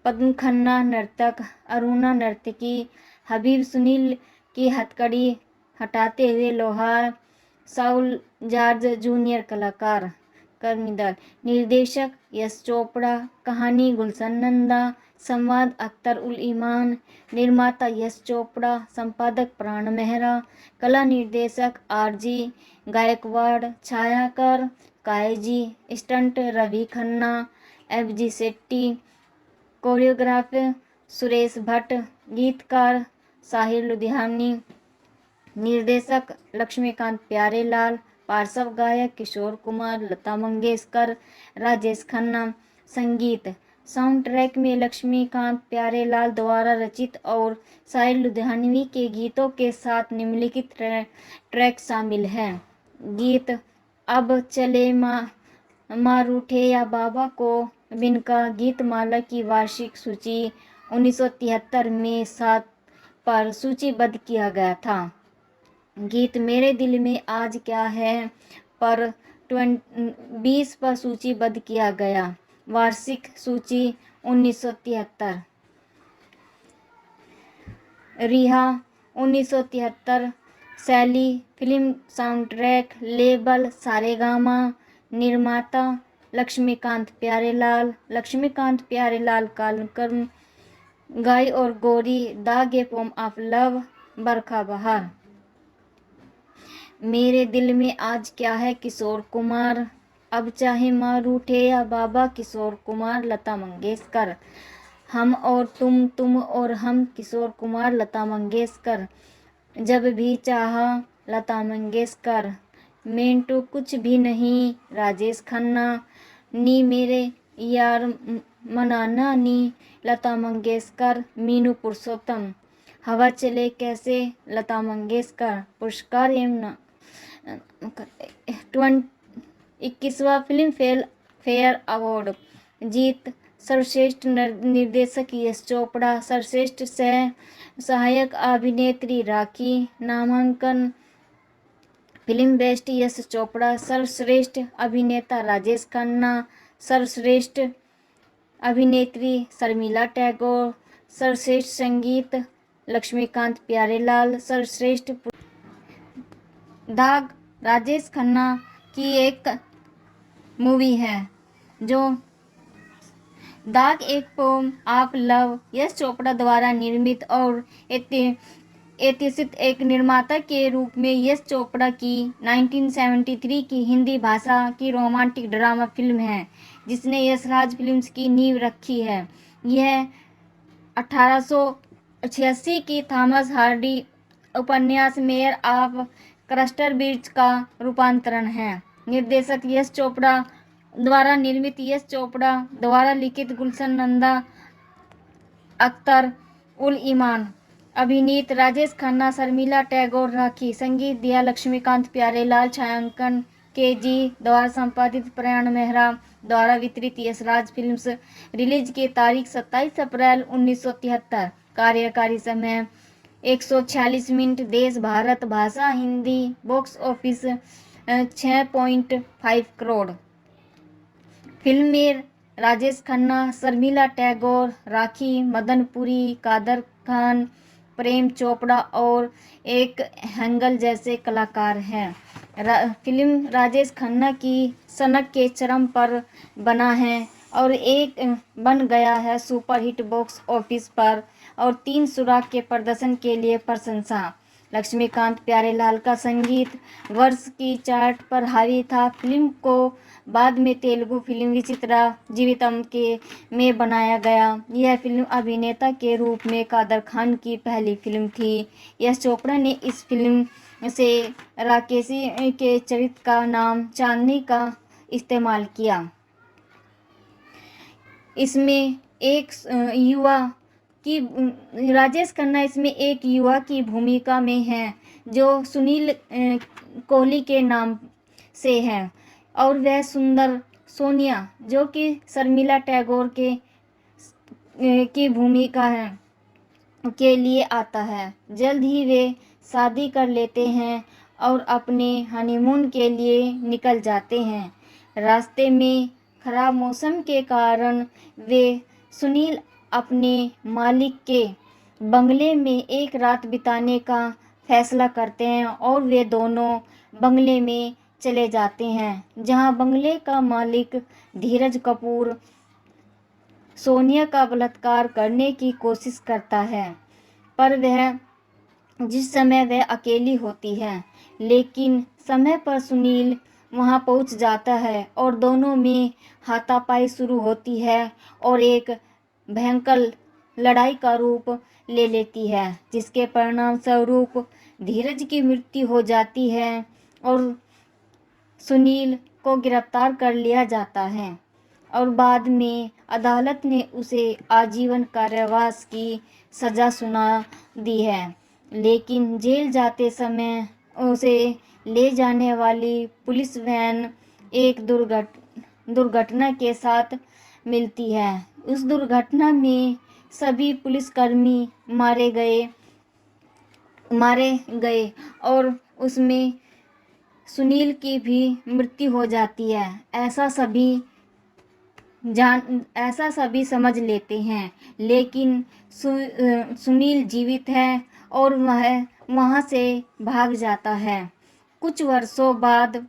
पद्म खन्ना नर्तक, अरुणा नर्तकी, हबीब सुनील की हथकड़ी हटाते हुए लोहार, साउल जॉर्ज जूनियर कलाकार, कर्मीदल, निर्देशक यश चोपड़ा, कहानी गुलशन नंदा, संवाद अख्तर उल ईमान, निर्माता यश चोपड़ा, संपादक प्राण मेहरा, कला निर्देशक RG गायकवाड़, छायाकर Kaiji, stunt Ravi Khanna, FG Shetty, choreographer Suresh Bhatt, गीतकार साहिर लुधियानी, निर्देशक लक्ष्मीकांत प्यारेलाल, पार्श्व गायक किशोर कुमार, लता मंगेशकर, राजेश खन्ना, संगीत साउंड ट्रैक में लक्ष्मीकांत प्यारेलाल द्वारा रचित और साहिर लुधियानवी के गीतों के साथ निम्नलिखित ट्रैक शामिल हैं। गीत अब चले माँ रूठे या बाबा को जिनका गीतमाला की वार्षिक सूची 1973 में 7 पर सूचीबद्ध किया गया था। गीत मेरे दिल में आज क्या है पर 20 पर सूचीबद्ध किया गया। वार्षिक सूची 1973। रिहा 1973। शैली film sound track, label Saregama, निर्माता लक्ष्मीकांत प्यारेलाल, लक्ष्मीकांत प्यारेलाल कालक्रम, Gaai aur Gori, the game of love, Barkha Bahar. मेरे दिल में आज क्या है किशोर कुमार, अब चाहे माँ रूठे या बाबा किशोर कुमार, लता मंगेशकर। हम और तुम और हम किशोर कुमार, लता मंगेशकर। जब भी चाहा लता मंगेशकर। मिंटू कुछ भी नहीं, राजेश खन्ना। नी मेरे यार मनाना नी, लता मंगेशकर। मीनू पुरुषोत्तम। हवा चले कैसे, लता मंगेशकर। पुरस्कार एवं 21वां फिल्म फेयर अवार्ड जीत। सर्वश्रेष्ठ निर्देशक यश चोपड़ा, सर्वश्रेष्ठ सहायक अभिनेत्री राखी। नामांकन फिल्म बेस्ट यश चोपड़ा, सर्वश्रेष्ठ अभिनेता राजेश खन्ना, सर्वश्रेष्ठ अभिनेत्री शर्मिला टैगोर, सर्वश्रेष्ठ संगीत लक्ष्मीकांत प्यारेलाल, सर्वश्रेष्ठ दाग राजेश खन्ना की एक मूवी है। जो दाग एक pome of love Yash Chopra द्वारा निर्मित और ऐतिहासिक एक निर्माता के रूप में यश चोपड़ा की 1973 की हिंदी भाषा की रोमांटिक ड्रामा फिल्म है, जिसने यशराज फिल्म्स की नींव रखी है। यह 1886 की थॉमस हार्डी उपन्यास मेयर ऑफ क्रस्टरब्रिज का रूपांतरण है। निर्देशक यश चोपड़ा द्वारा निर्मित, यश चोपड़ा द्वारा लिखित, गुलशन नंदा अख्तर उल ईमान, अभिनीत राजेश खन्ना, शर्मिला टैगोर, राखी, संगीत दिया लक्ष्मीकांत प्यारेलाल, छायांकन के.जी. द्वारा संपादित, प्रयाण मेहरा द्वारा वितरित। यशराज फिल्म्स। रिलीज की तारीख 27 अप्रैल 1973। कार्यकारी समय 146 मिनट। देश भारत, भाषा Hindi. Box office 6.5 crore. Film में राजेश खन्ना, शर्मिला टैगोर, राखी, मदन पुरी, कादर खान, प्रेम चोपड़ा और एक हेंगल जैसे कलाकार हैं। फिल्म राजेश खन्ना की सनक के चरम पर बना है और एक बन गया है सुपरहिट बॉक्स ऑफिस पर और 3 सुराग के प्रदर्शन के लिए प्रशंसा। लक्ष्मीकांत प्यारेलाल का संगीत वर्ष की चार्ट पर हावी था। फिल्म को बाद में तेलुगु फिल्म विचित्रा जीवितम के में बनाया गया। यह फिल्म अभिनेता के रूप में कादर खान की पहली फिल्म थी। यश चोपड़ा ने इस फिल्म से राकेशी के चरित्र का नाम चांदनी का इस्तेमाल किया। इसमें एक युवा की राजेश खन्ना इसमें एक युवा की भूमिका में है जो सुनील कोहली के नाम से है और वह सुंदर सोनिया जो कि शर्मिला टैगोर के की भूमिका है के लिए आता है। जल्द ही वे शादी कर लेते हैं और अपने हनीमून के लिए निकल जाते हैं। रास्ते में खराब मौसम के कारण वे सुनील अपने मालिक के बंगले में एक रात बिताने का फैसला करते हैं और वे दोनों बंगले में चले जाते हैं, जहां बंगले का मालिक धीरज कपूर सोनिया का बलात्कार करने की कोशिश करता है, पर वह जिस समय वह अकेली होती है, लेकिन समय पर सुनील वहां पहुंच जाता है और दोनों में हाथापाई शुरू होती है और एक भयंकर लड़ाई का रूप ले लेती है, जिसके परिणाम स्वरूप धीरज की मृत्यु हो जाती है और सुनील को गिरफ्तार कर लिया जाता है और बाद में अदालत ने उसे आजीवन कारावास की सजा सुना दी है। लेकिन जेल जाते समय उसे ले जाने वाली पुलिस वैन एक दुर्घटना के साथ मिलती है। उस दुर्घटना में सभी पुलिसकर्मी मारे गए और उसमें सुनील की भी मृत्यु हो जाती है। ऐसा सभी समझ लेते हैं, लेकिन सुनील जीवित है और वह वहां से भाग जाता है। कुछ वर्षों बाद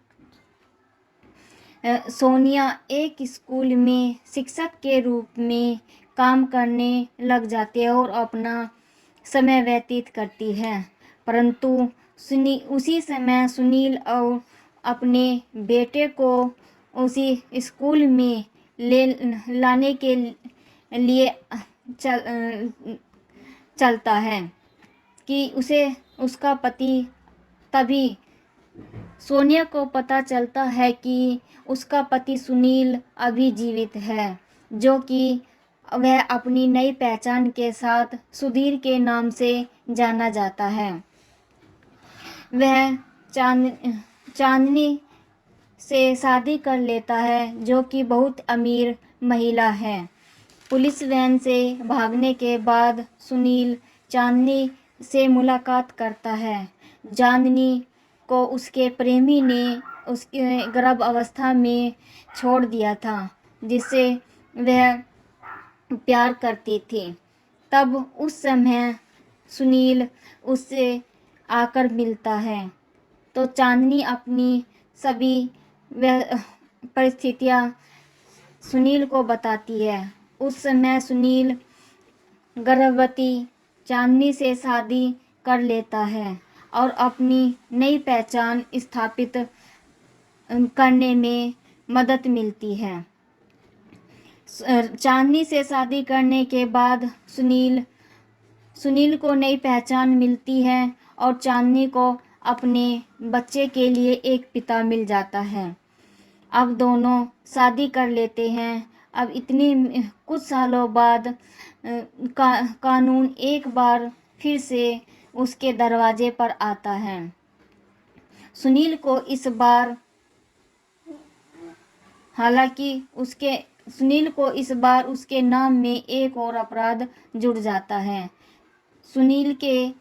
सोनिया एक स्कूल में शिक्षक के रूप में काम करने लग जाती है और अपना समय व्यतीत करती है, परंतु उसी समय सुनील और अपने बेटे को उसी स्कूल में लाने के लिए चलता है कि उसका पति तभी सोनिया को पता चलता है कि उसका पति सुनील अभी जीवित है, जो कि वह अपनी नई पहचान के साथ सुधीर के नाम से जाना जाता है। वह चांदनी से शादी कर लेता है, जो कि बहुत अमीर महिला है। पुलिस वैन से भागने के बाद सुनील चांदनी से मुलाकात करता है। चांदनी को उसके प्रेमी ने उसके गर्भ अवस्था में छोड़ दिया था, जिससे वह प्यार करती थी। तब उस समय सुनील उससे आकर मिलता है तो चांदनी अपनी सभी परिस्थितियाँ सुनील को बताती है। उस समय सुनील गर्भवती चांदनी से शादी कर लेता है और अपनी नई पहचान स्थापित करने में मदद मिलती है। चांदनी से शादी करने के बाद सुनील को नई पहचान मिलती है और चांदनी को अपने बच्चे के लिए एक पिता मिल जाता है। अब दोनों शादी कर लेते हैं। अब इतने कुछ सालों बाद कानून एक बार फिर से उसके दरवाजे पर आता है। सुनील को इस बार उसके नाम में एक और अपराध जुड़ जाता है। सुनील के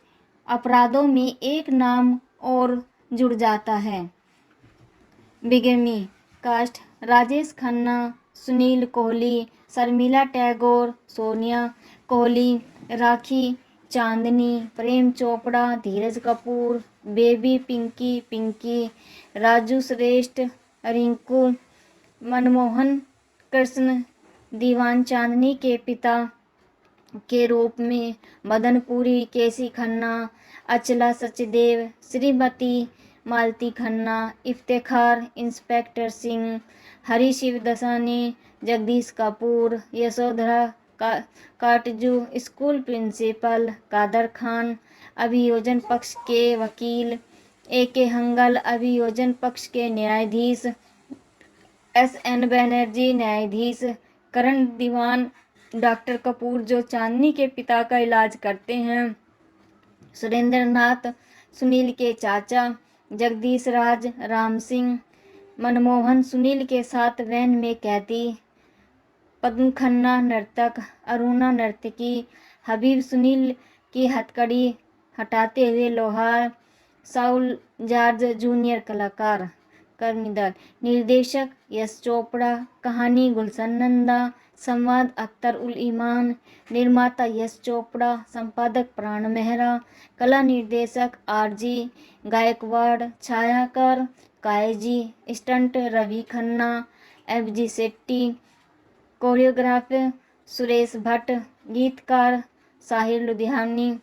अपराधों में एक नाम और जुड़ जाता है, बिगेमी कास्ट। राजेश खन्ना, सुनील कोहली, शर्मिला टैगोर, सोनिया कोहली, राखी चांदनी, प्रेम चोपड़ा, धीरज कपूर, बेबी पिंकी, राजू श्रेष्ठ, रिंकू, मनमोहन कृष्ण, दीवान चांदनी के पिता के रूप में मदनपुरी, केसी खन्ना, अचला सचदेव, श्रीमती मालती खन्ना, इफ्तेखार, इंस्पेक्टर सिंह, हरी शिवदसानी, जगदीश कपूर, यशोधरा काटजू, स्कूल प्रिंसिपल, कादर खान, अभियोजन पक्ष के वकील, AK हंगल, अभियोजन पक्ष के न्यायाधीश, SN बनर्जी न्यायाधीश, करण दीवान, डॉक्टर कपूर जो चांदनी के पिता का इलाज करते हैं, सुरेंद्र नाथ, सुनील के चाचा, जगदीश राज, राम सिंह, मनमोहन सुनील के साथ वैन में कैदी, पद्म खन्ना नर्तक, अरुणा नर्तकी, हबीब सुनील की हथकड़ी हटाते हुए लोहार, साउल जॉर्ज जूनियर कलाकार, कर्मीदल, निर्देशक यश चोपड़ा, कहानी गुलशन नंदा, संवाद अख्तर उल ईमान, निर्माता यश चोपड़ा, संपादक प्राण मेहरा, कला निर्देशक RG गायकवाड़, छायाकार Kaiji, stunt Ravi Khanna, FG Shetty, choreographer Suresh Bhatt, गीतकार साहिर लुधियानी,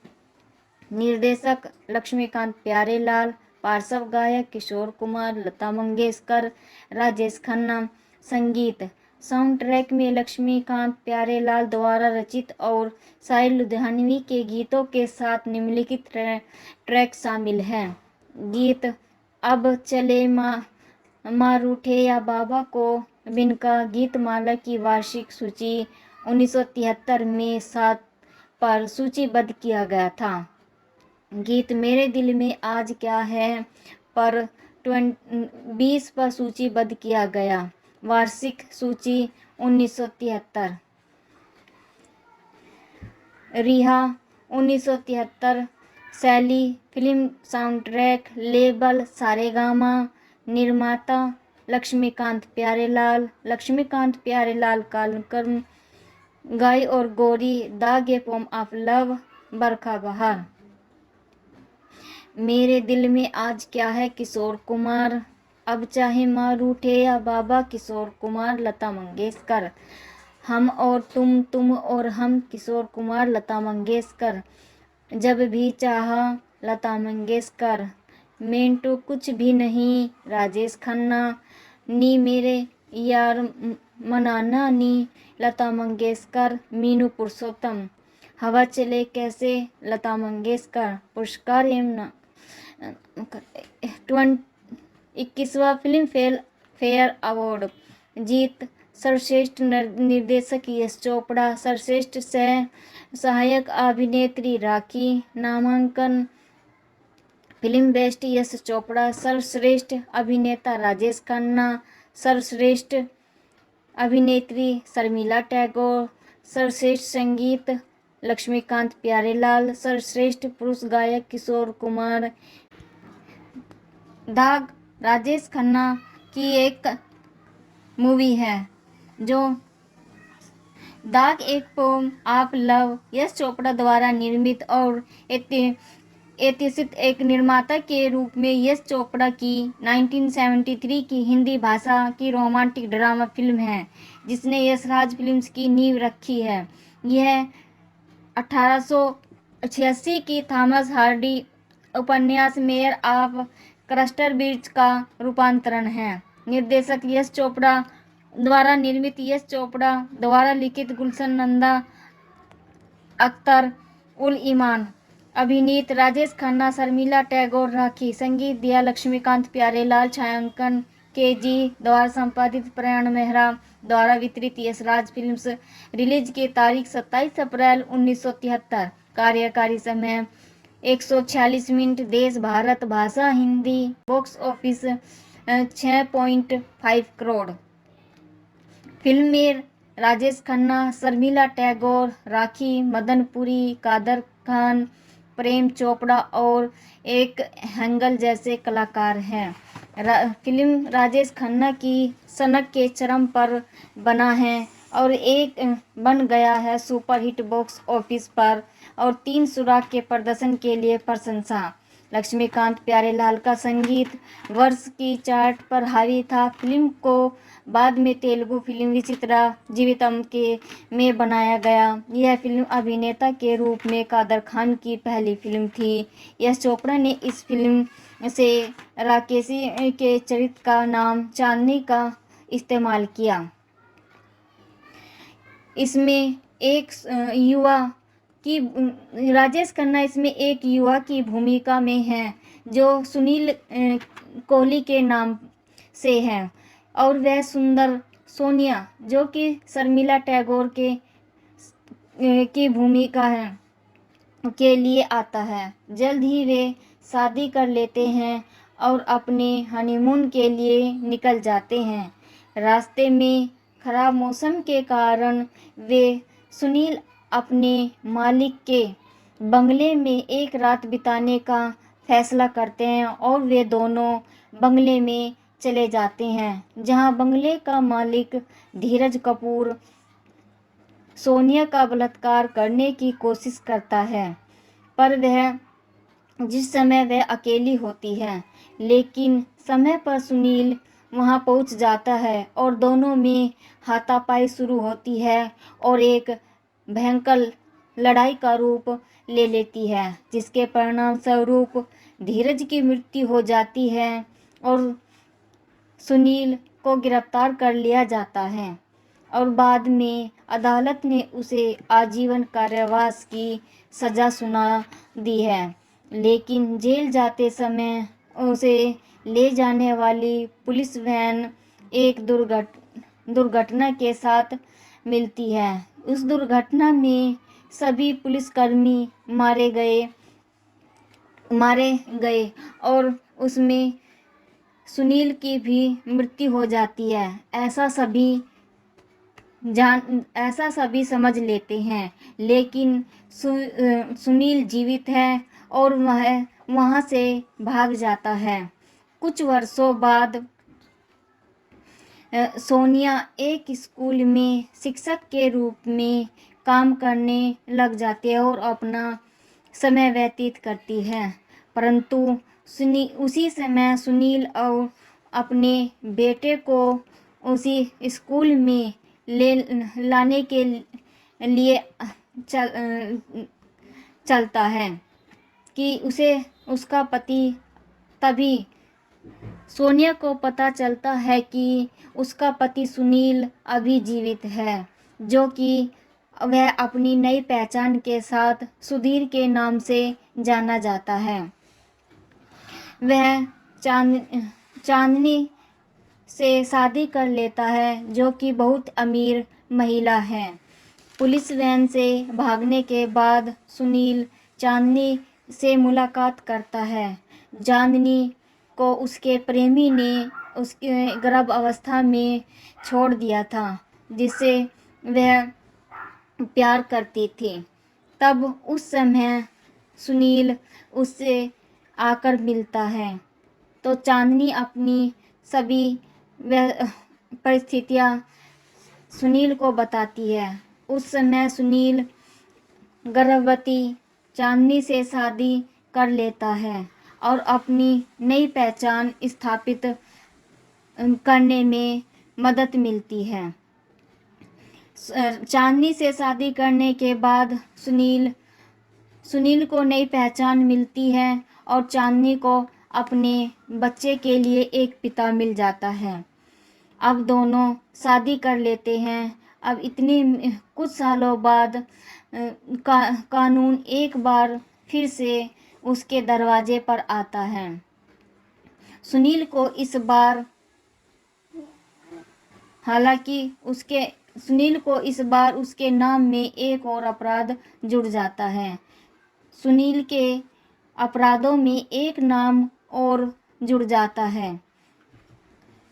निर्देशक लक्ष्मीकांत प्यारेलाल, पार्श्व गायक किशोर कुमार, लता मंगेशकर, राजेश खन्ना, संगीत साउंड ट्रैक में लक्ष्मीकांत प्यारेलाल द्वारा रचित और साहिर लुधियानवी के गीतों के साथ निम्नलिखित ट्रैक शामिल हैं। गीत अब चले माँ रूठे या बाबा को बिनका गीतमाला की वार्षिक सूची 1973 में 7 पर सूचीबद्ध किया गया था। गीत मेरे दिल में आज क्या है पर 20 पर सूचीबद्ध किया गया। वार्षिक सूची 1973। रिहा 1973। शैली film sound track, label Saregama, निर्माता लक्ष्मीकांत प्यारेलाल कालकर्म, गाय aur Gori, the game of love, Barkha Bahar. मेरे दिल में आज क्या है किशोर कुमार, अब चाहे माँ रूठे या बाबा किशोर कुमार, लता मंगेशकर। हम और तुम और हम किशोर कुमार, लता मंगेशकर। जब भी चाहा लता मंगेशकर। मेंटू कुछ भी नहीं, राजेश खन्ना। नी मेरे यार मनाना नी, लता मंगेशकर। मीनू पुरुषोत्तम। हवा चले कैसे, लता मंगेशकर। पुरस्कार 21वां फिल्म फेयर अवार्ड जीत। सर्वश्रेष्ठ निर्देशक यश चोपड़ा, सर्वश्रेष्ठ सहायक अभिनेत्री राखी। नामांकन फिल्म बेस्ट यश चोपड़ा, सर्वश्रेष्ठ अभिनेता राजेश खन्ना, सर्वश्रेष्ठ अभिनेत्री शर्मिला टैगोर, सर्वश्रेष्ठ संगीत लक्ष्मीकांत प्यारेलाल, सर्वश्रेष्ठ पुरुष गायक किशोर कुमार। दाग राजेश खन्ना की एक मूवी है जो दाग एक pome of love Yash Chopra द्वारा निर्मित और ऐतिहासिक एक निर्माता के रूप में यश चोपड़ा की 1973 की हिंदी भाषा की रोमांटिक ड्रामा फिल्म है जिसने यशराज फिल्म्स की नींव रखी है। यह 1886 की थॉमस हार्डी उपन्यास मेयर ऑफ क्रस्टरब्रिज का रूपांतरण है। निर्देशक यश चोपड़ा द्वारा निर्मित, यश चोपड़ा द्वारा लिखित, गुलशन नंदा अख्तर उल ईमान। अभिनीत राजेश खन्ना, शर्मिला टैगोर, राखी। संगीत दिया लक्ष्मीकांत प्यारेलाल। छायांकन के.जी. द्वारा संपादित, प्रयाण मेहरा द्वारा वितरित। यशराज फिल्म्स। रिलीज की तारीख 27 अप्रैल 1973। कार्यकारी समय 146 मिनट। देश भारत, भाषा Hindi. Box office 6.5 crore. Film में राजेश खन्ना, शर्मिला टैगोर, राखी, मदन पुरी, कादर खान, प्रेम चोपड़ा और एक हेंगल जैसे कलाकार हैं। फिल्म राजेश खन्ना की सनक के चरम पर बना है और एक बन गया है सुपरहिट बॉक्स ऑफिस पर और 3 सुराग के प्रदर्शन के लिए प्रशंसा। लक्ष्मीकांत प्यारेलाल का संगीत वर्ष की चार्ट पर हावी था। फिल्म को बाद में तेलुगु फिल्म विचित्रा जीवितम के में बनाया गया। यह फिल्म अभिनेता के रूप में कादर खान की पहली फिल्म थी। यश चोपड़ा ने इस फिल्म से राकेशी के चरित्र का नाम चांदनी का इस्तेमाल किया। इसमें एक युवा की राजेश खन्ना इसमें एक युवा की भूमिका में है जो सुनील कोहली के नाम से है और वह सुंदर सोनिया जो कि शर्मिला टैगोर के की भूमिका है के लिए आता है। जल्द ही वे शादी कर लेते हैं और अपने हनीमून के लिए निकल जाते हैं। रास्ते में खराब मौसम के कारण वे सुनील अपने मालिक के बंगले में एक रात बिताने का फैसला करते हैं और वे दोनों बंगले में चले जाते हैं जहां बंगले का मालिक धीरज कपूर सोनिया का बलात्कार करने की कोशिश करता है, पर जिस समय वह अकेली होती है, लेकिन समय पर सुनील वहां पहुंच जाता है और दोनों में हाथापाई शुरू होती है और एक भयंकर लड़ाई का रूप ले लेती है जिसके परिणाम स्वरूप धीरज की मृत्यु हो जाती है और सुनील को गिरफ्तार कर लिया जाता है और बाद में अदालत ने उसे आजीवन कारावास की सज़ा सुना दी है। लेकिन जेल जाते समय उसे ले जाने वाली पुलिस वैन एक दुर्घटना के साथ मिलती है। उस दुर्घटना में सभी पुलिसकर्मी मारे गए और उसमें सुनील की भी मृत्यु हो जाती है। ऐसा सभी समझ लेते हैं, लेकिन सुनील जीवित है और वह वहां से भाग जाता है। कुछ वर्षों बाद सोनिया एक स्कूल में शिक्षक के रूप में काम करने लग जाती है और अपना समय व्यतीत करती है, परंतु उसी समय सुनील और अपने बेटे को उसी स्कूल में लाने के लिए चलता है कि उसका पति तभी सोनिया को पता चलता है कि उसका पति सुनील अभी जीवित है, जो कि वह अपनी नई पहचान के साथ सुधीर के नाम से जाना जाता है। वह चांदनी से शादी कर लेता है जो कि बहुत अमीर महिला है। पुलिस वैन से भागने के बाद सुनील चांदनी से मुलाकात करता है। चांदनी को उसके प्रेमी ने उसके गर्भ अवस्था में छोड़ दिया था जिससे वह प्यार करती थी। तब उस समय सुनील उससे आकर मिलता है तो चांदनी अपनी सभी परिस्थितियां सुनील को बताती है। उस समय सुनील गर्भवती चांदनी से शादी कर लेता है और अपनी नई पहचान स्थापित करने में मदद मिलती है। चांदनी से शादी करने के बाद सुनील को नई पहचान मिलती है और चांदनी को अपने बच्चे के लिए एक पिता मिल जाता है। अब दोनों शादी कर लेते हैं। अब इतने कुछ सालों बाद कानून एक बार फिर से उसके दरवाजे पर आता है। सुनील को इस बार उसके नाम में एक और अपराध जुड़ जाता है। सुनील के अपराधों में एक नाम और जुड़ जाता है।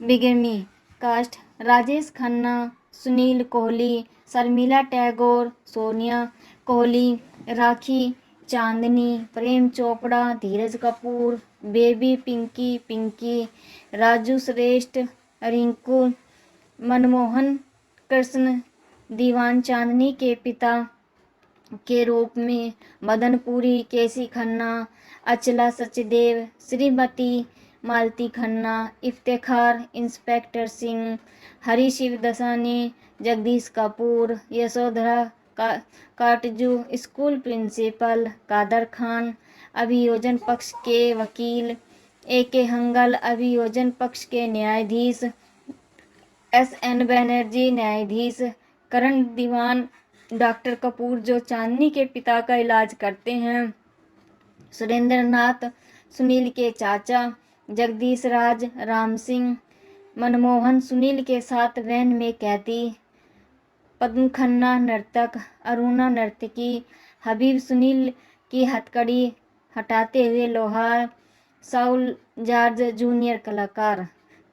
बिगमी कास्ट राजेश खन्ना, सुनील कोहली, शर्मिला टैगोर, सोनिया कोहली, राखी चांदनी, प्रेम चोपड़ा, धीरज कपूर, बेबी पिंकी, राजू श्रेष्ठ, रिंकू, मनमोहन कृष्ण, दीवान चांदनी के पिता के रूप में मदनपुरी, केसी खन्ना, अचला सचदेव, श्रीमती मालती खन्ना, इफ्तेखार, इंस्पेक्टर सिंह, हरी शिवदसानी, जगदीश कपूर, यशोधरा काटजू, स्कूल प्रिंसिपल, कादर खान, अभियोजन पक्ष के वकील, AK हंगल, अभियोजन पक्ष के न्यायाधीश, SN बनर्जी न्यायाधीश, करण दीवान, डॉक्टर कपूर जो चांदनी के पिता का इलाज करते हैं, सुरेंद्र नाथ सुनील के चाचा, जगदीश राज, राम सिंह, मनमोहन सुनील के साथ वैन में कहती, पद्म खन्ना नर्तक, अरुणा नर्तकी, हबीब सुनील की हथकड़ी हटाते हुए लोहार, साउल जॉर्ज जूनियर कलाकार,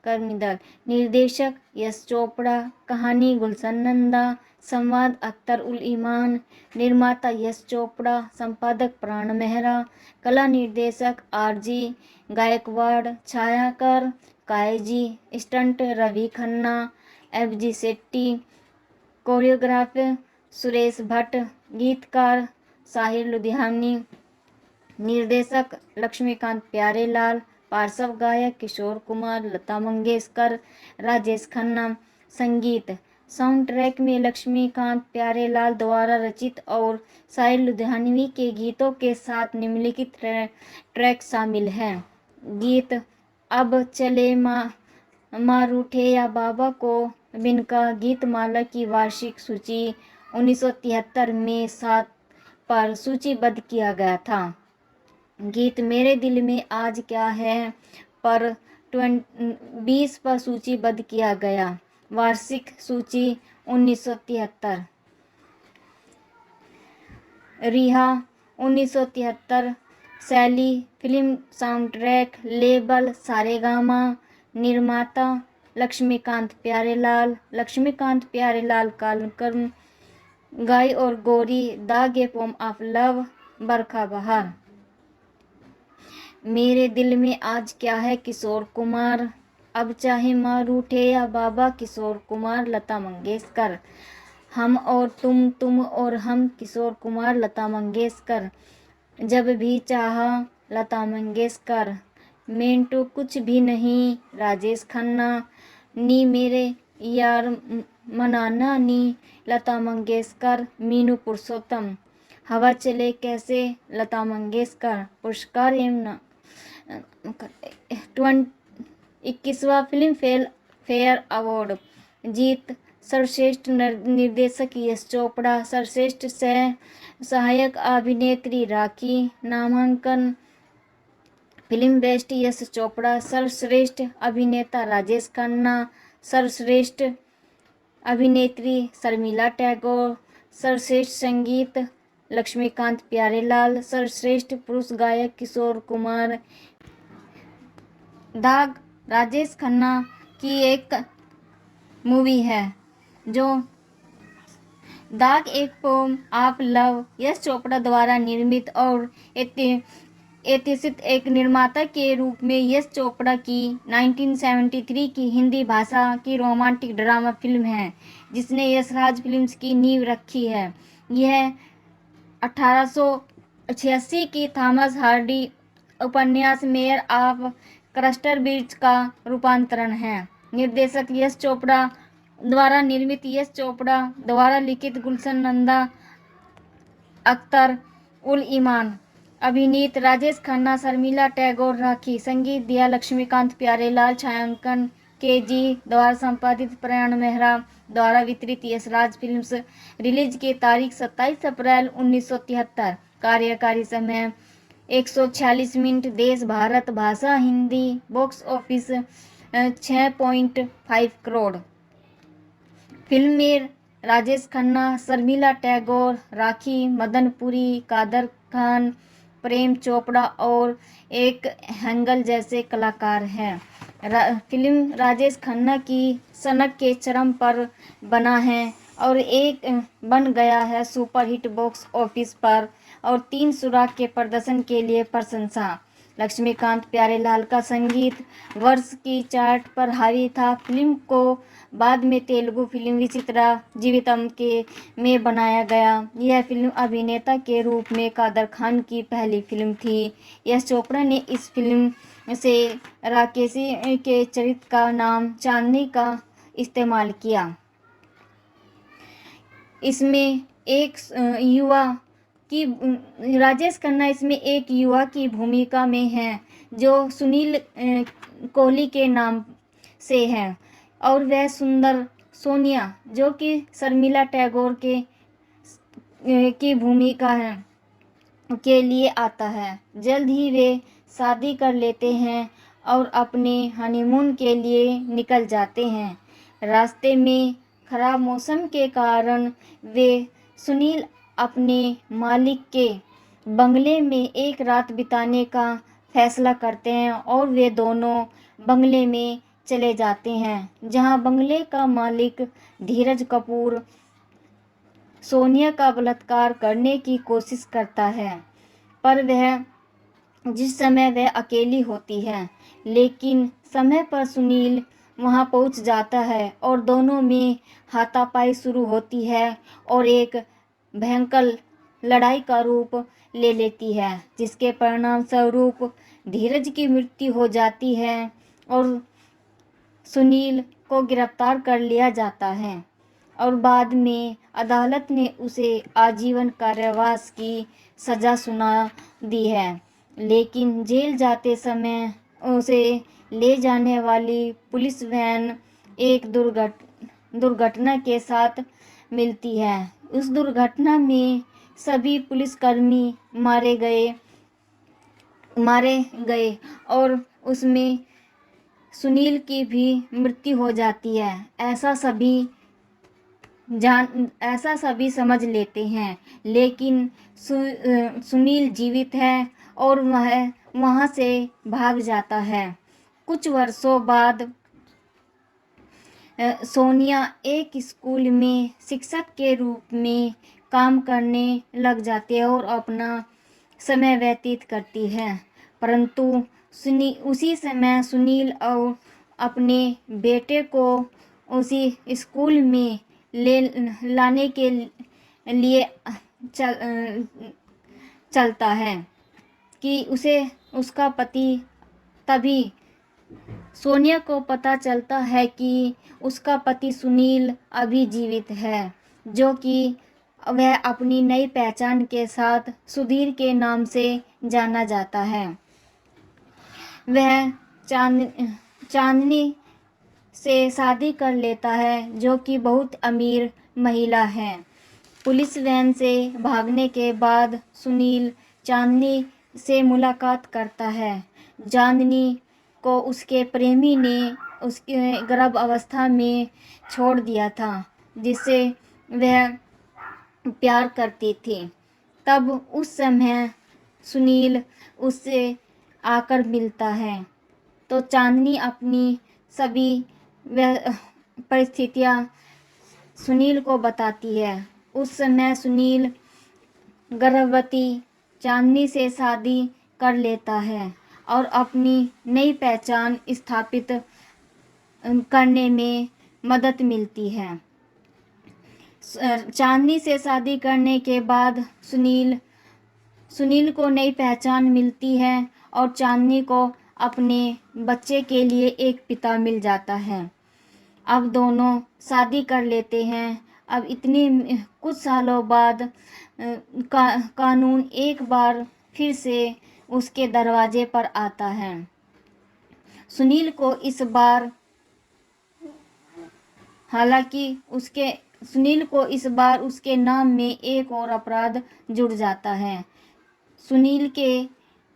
कर्मीदल, निर्देशक यश चोपड़ा, कहानी गुलशन नंदा, संवाद अख्तर उल ईमान, निर्माता यश चोपड़ा, संपादक प्राण मेहरा, कला निर्देशक RG गायकवाड़, छायाकर Kaiji, stunt Ravi Khanna, FG Shetty, choreographer Suresh Bhatt, गीतकार साहिर लुधियानी, निर्देशक लक्ष्मीकांत प्यारेलाल, पार्श्व गायक किशोर कुमार, लता मंगेशकर, राजेश खन्ना, संगीत साउंड ट्रैक में लक्ष्मीकांत प्यारेलाल द्वारा रचित और साहिर लुधियानवी के गीतों के साथ निम्नलिखित ट्रैक शामिल हैं। गीत अब चले माँ रूठे या बाबा को बिनका गीतमाला की वार्षिक सूची 1973 में 7 पर सूचीबद्ध किया गया था। गीत मेरे दिल में आज क्या है पर 20 पर सूचीबद्ध किया गया। वार्षिक सूची 1973। रिहा 1973। शैली film sound track, label Saregama, निर्माता लक्ष्मीकांत प्यारेलाल कालक्रम, Gaai aur Gori, the game of love, Barkha Bahar. मेरे दिल में आज क्या है किशोर कुमार, अब चाहे माँ रूठे या बाबा किशोर कुमार, लता मंगेशकर। हम और तुम और हम किशोर कुमार, लता मंगेशकर। जब भी चाहा लता मंगेशकर। मेंटू कुछ भी नहीं राजेश खन्ना। नी मेरे यार मनाना नी लता मंगेशकर। मीनू पुरुषोत्तम। हवा चले कैसे लता मंगेशकर। पुरस्कार 21वां फिल्म फेयर अवार्ड जीत। सर्वश्रेष्ठ निर्देशक यश चोपड़ा। सर्वश्रेष्ठ सहायक अभिनेत्री राखी। नामांकन फिल्म बेस्ट यश चोपड़ा। सर्वश्रेष्ठ अभिनेता राजेश खन्ना। सर्वश्रेष्ठ अभिनेत्री शर्मिला टैगोर। सर्वश्रेष्ठ संगीत लक्ष्मीकांत प्यारेलाल। सर्वश्रेष्ठ पुरुष गायक किशोर कुमार। दाग राजेश खन्ना की एक मूवी है जो दाग एक pome of love Yash Chopra द्वारा निर्मित और ऐतिहासिक एक निर्माता के रूप में यश चोपड़ा की 1973 की हिंदी भाषा की रोमांटिक ड्रामा फिल्म है जिसने यशराज फिल्म्स की नींव रखी है। यह 1800 1986 की थॉमस हार्डी उपन्यास मेयर ऑफ क्रस्टरब्रिज का रूपांतरण है। निर्देशक यश चोपड़ा द्वारा निर्मित, यश चोपड़ा द्वारा लिखित, गुलशन नंदा अख्तर उल ईमान। अभिनीत राजेश खन्ना, शर्मिला टैगोर, राखी। संगीत दिया लक्ष्मीकांत प्यारेलाल। छायांकन के.जी. द्वारा संपादित, प्रयाण मेहरा द्वारा वितरित, यशराज फिल्म्स। रिलीज की तारीख 27 अप्रैल 1973। कार्यकारी समय 146 मिनट। देश भारत, भाषा Hindi. Box office 6.5 crore. Film में राजेश खन्ना, शर्मिला टैगोर, राखी, मदन पुरी, कादर खान, प्रेम चोपड़ा और एक हेंगल जैसे कलाकार हैं। फिल्म राजेश खन्ना की सनक के चरम पर बना है और एक बन गया है सुपरहिट बॉक्स ऑफिस पर और 3 सुराग के प्रदर्शन के लिए प्रशंसा। लक्ष्मीकांत प्यारेलाल का संगीत वर्ष की चार्ट पर हावी था। फिल्म को बाद में तेलुगु फिल्म विचित्रा जीवितम के में बनाया गया। यह फिल्म अभिनेता के रूप में कादर खान की पहली फिल्म थी। यश चोपड़ा ने इस फिल्म से राकेशी के चरित्र का नाम चांदनी का इस्तेमाल किया। इसमें एक युवा की राजेश खन्ना इसमें एक युवा की भूमिका में है जो सुनील कोहली के नाम से है और वह सुंदर सोनिया जो कि शर्मिला टैगोर के की भूमिका है के लिए आता है। जल्द ही वे शादी कर लेते हैं और अपने हनीमून के लिए निकल जाते हैं। रास्ते में खराब मौसम के कारण वे सुनील अपने मालिक के बंगले में एक रात बिताने का फैसला करते हैं और वे दोनों बंगले में चले जाते हैं, जहां बंगले का मालिक धीरज कपूर सोनिया का बलात्कार करने की कोशिश करता है, पर जिस समय वह अकेली होती है, लेकिन समय पर सुनील वहां पहुंच जाता है और दोनों में हाथापाई शुरू होती है और एक भयंकर लड़ाई का रूप ले लेती है, जिसके परिणाम स्वरूप धीरज की मृत्यु हो जाती है और सुनील को गिरफ्तार कर लिया जाता है और बाद में अदालत ने उसे आजीवन कारावास की सज़ा सुना दी है। लेकिन जेल जाते समय उसे ले जाने वाली पुलिस वैन एक दुर्घटना के साथ मिलती है। उस दुर्घटना में सभी पुलिसकर्मी मारे गए और उसमें सुनील की भी मृत्यु हो जाती है। ऐसा सभी समझ लेते हैं, लेकिन सुनील जीवित है और वह वहां से भाग जाता है। कुछ वर्षों बाद सोनिया एक स्कूल में शिक्षक के रूप में काम करने लग जाती है और अपना समय व्यतीत करती है, परंतु उसी समय सुनील और अपने बेटे को उसी स्कूल में लाने के लिए चलता है कि उसका पति तभी सोनिया को पता चलता है कि उसका पति सुनील अभी जीवित है, जो कि वह अपनी नई पहचान के साथ सुधीर के नाम से जाना जाता है। वह चांदनी से शादी कर लेता है, जो कि बहुत अमीर महिला है। पुलिस वैन से भागने के बाद सुनील चांदनी से मुलाकात करता है। चांदनी को उसके प्रेमी ने उसके गर्भ अवस्था में छोड़ दिया था, जिससे वह प्यार करती थी। तब उस समय सुनील उससे आकर मिलता है, तो चांदनी अपनी सभी परिस्थितियां सुनील को बताती है। उस समय सुनील गर्भवती चांदनी से शादी कर लेता है और अपनी नई पहचान स्थापित करने में मदद मिलती है। चांदनी से शादी करने के बाद सुनील सुनील को नई पहचान मिलती है और चांदनी को अपने बच्चे के लिए एक पिता मिल जाता है। अब दोनों शादी कर लेते हैं। अब इतने कुछ सालों बाद कानून एक बार फिर से उसके दरवाजे पर आता है। सुनील को इस बार उसके नाम में एक और अपराध जुड़ जाता है। सुनील के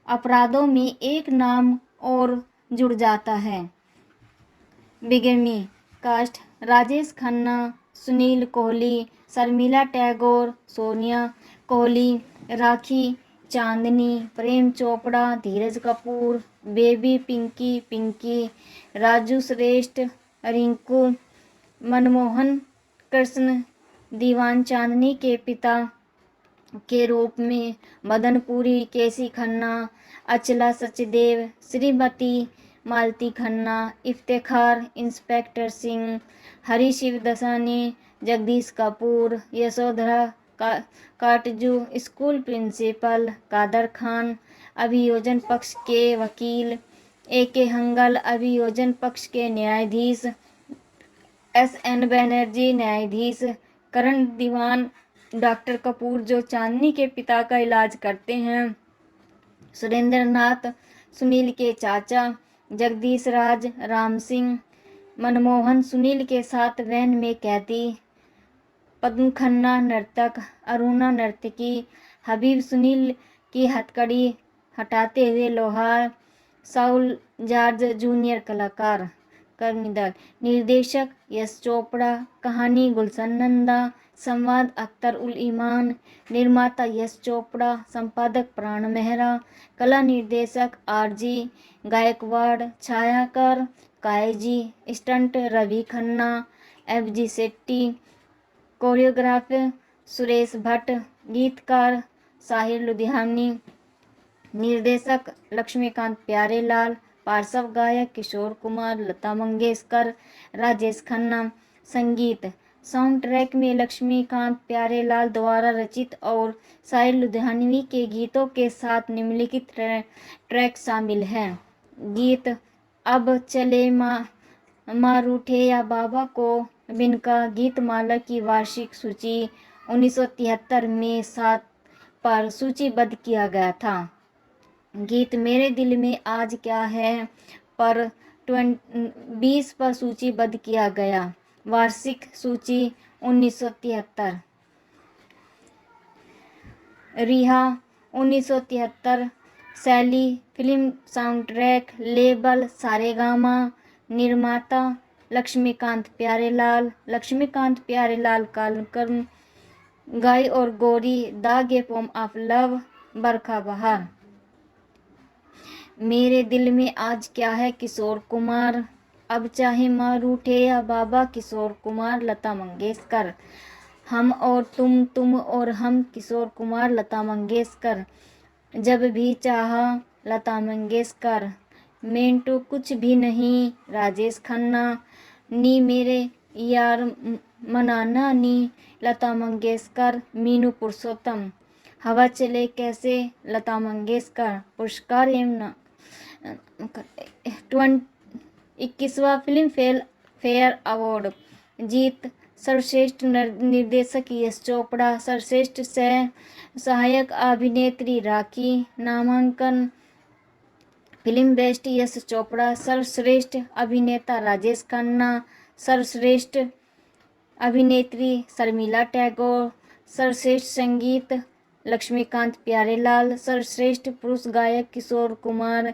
अपराधों में एक नाम और जुड़ जाता है। बिगमी कास्ट: राजेश खन्ना, सुनील कोहली, शर्मिला टैगोर, सोनिया कोहली, राखी चांदनी, प्रेम चोपड़ा, धीरज कपूर, बेबी पिंकी, राजू श्रेष्ठ, रिंकू, मनमोहन कृष्ण। दीवान चांदनी के पिता के रूप में मदनपुरी, केसी खन्ना, अचला सचदेव, श्रीमती मालती खन्ना, इफ्तेखार, इंस्पेक्टर सिंह, हरी शिवदसानी, जगदीश कपूर, यशोधरा काटजू, स्कूल प्रिंसिपल, कादर खान, अभियोजन पक्ष के वकील, AK हंगल, अभियोजन पक्ष के न्यायाधीश, SN बनर्जी, न्यायाधीश, करण दीवान, डॉक्टर कपूर जो चांदनी के पिता का इलाज करते हैं, सुरेंद्र नाथ, सुनील के चाचा, जगदीश राज, राम सिंह, मनमोहन, सुनील के साथ वैन में कैदी, पद्म खन्ना नर्तक, अरुणा नर्तकी, हबीब सुनील की हथकड़ी हटाते हुए लोहार, साउल जॉर्ज जूनियर कलाकार। कर्मीदल: निर्देशक यश चोपड़ा, कहानी गुलशन नंदा, संवाद अख्तर उल ईमान, निर्माता यश चोपड़ा, संपादक प्राण मेहरा, कला निर्देशक RG गायकवाड़, छायाकार Kaiji, stunt Ravi Khanna, FG Shetty, choreographer Suresh Bhatt, गीतकार साहिर लुधियानी, निर्देशक लक्ष्मीकांत प्यारेलाल, पार्श्व गायक किशोर कुमार, लता मंगेशकर, राजेश खन्ना। संगीत साउंड ट्रैक में लक्ष्मीकांत प्यारेलाल द्वारा रचित और साहिर लुधियानवी के गीतों के साथ निम्नलिखित ट्रैक शामिल हैं। गीत अब चले माँ रूठे या बाबा को बिनका गीतमाला की वार्षिक सूची 1973 में 7 पर सूचीबद्ध किया गया था। गीत मेरे दिल में आज क्या है पर 20 पर सूचीबद्ध किया गया। वार्षिक सूची 1973। रिहा 1973। शैली film sound track, label Saregama, निर्माता लक्ष्मीकांत प्यारेलाल, कालक्रम Gaai aur Gori, the pome of love, Barkha Bahar. मेरे दिल में आज क्या है किशोर कुमार, अब चाहे माँ रूठे या बाबा किशोर कुमार, लता मंगेशकर। हम और तुम और हम किशोर कुमार, लता मंगेशकर। जब भी चाहा लता मंगेशकर। मेंटू कुछ भी नहीं राजेश खन्ना। नी मेरे यार मनाना नी लता मंगेशकर। मीनू पुरुषोत्तम। हवा चले कैसे लता मंगेशकर। पुरस्कार एवं 21वां फिल्म फेयर अवार्ड जीत। सर्वश्रेष्ठ निर्देशक यश चोपड़ा, सर्वश्रेष्ठ सहायक अभिनेत्री राखी। नामांकन फिल्म बेस्ट यश चोपड़ा, सर्वश्रेष्ठ अभिनेता राजेश खन्ना, सर्वश्रेष्ठ अभिनेत्री शर्मिला टैगोर, सर्वश्रेष्ठ संगीत लक्ष्मीकांत प्यारेलाल, सर्वश्रेष्ठ पुरुष गायक किशोर कुमार।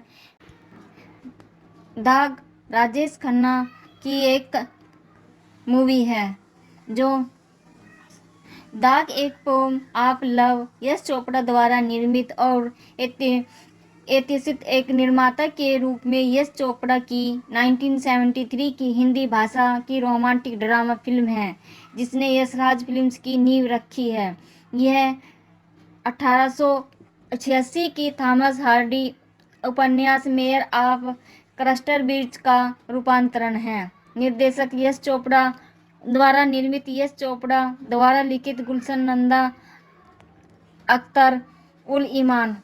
दाग राजेश खन्ना की एक मूवी है जो दाग एक pome of love Yash Chopra द्वारा निर्मित और ऐतिहासिक एक निर्माता के रूप में यश चोपड़ा की 1973 की हिंदी भाषा की रोमांटिक ड्रामा फिल्म है जिसने यशराज फिल्म्स की नींव रखी है। यह 1886 की थॉमस हार्डी उपन्यास मेयर ऑफ क्रस्टरब्रिज का रूपांतरण है। निर्देशक यश चोपड़ा द्वारा निर्मित, यश चोपड़ा द्वारा लिखित, गुलशन नंदा, अख्तर उल ईमान।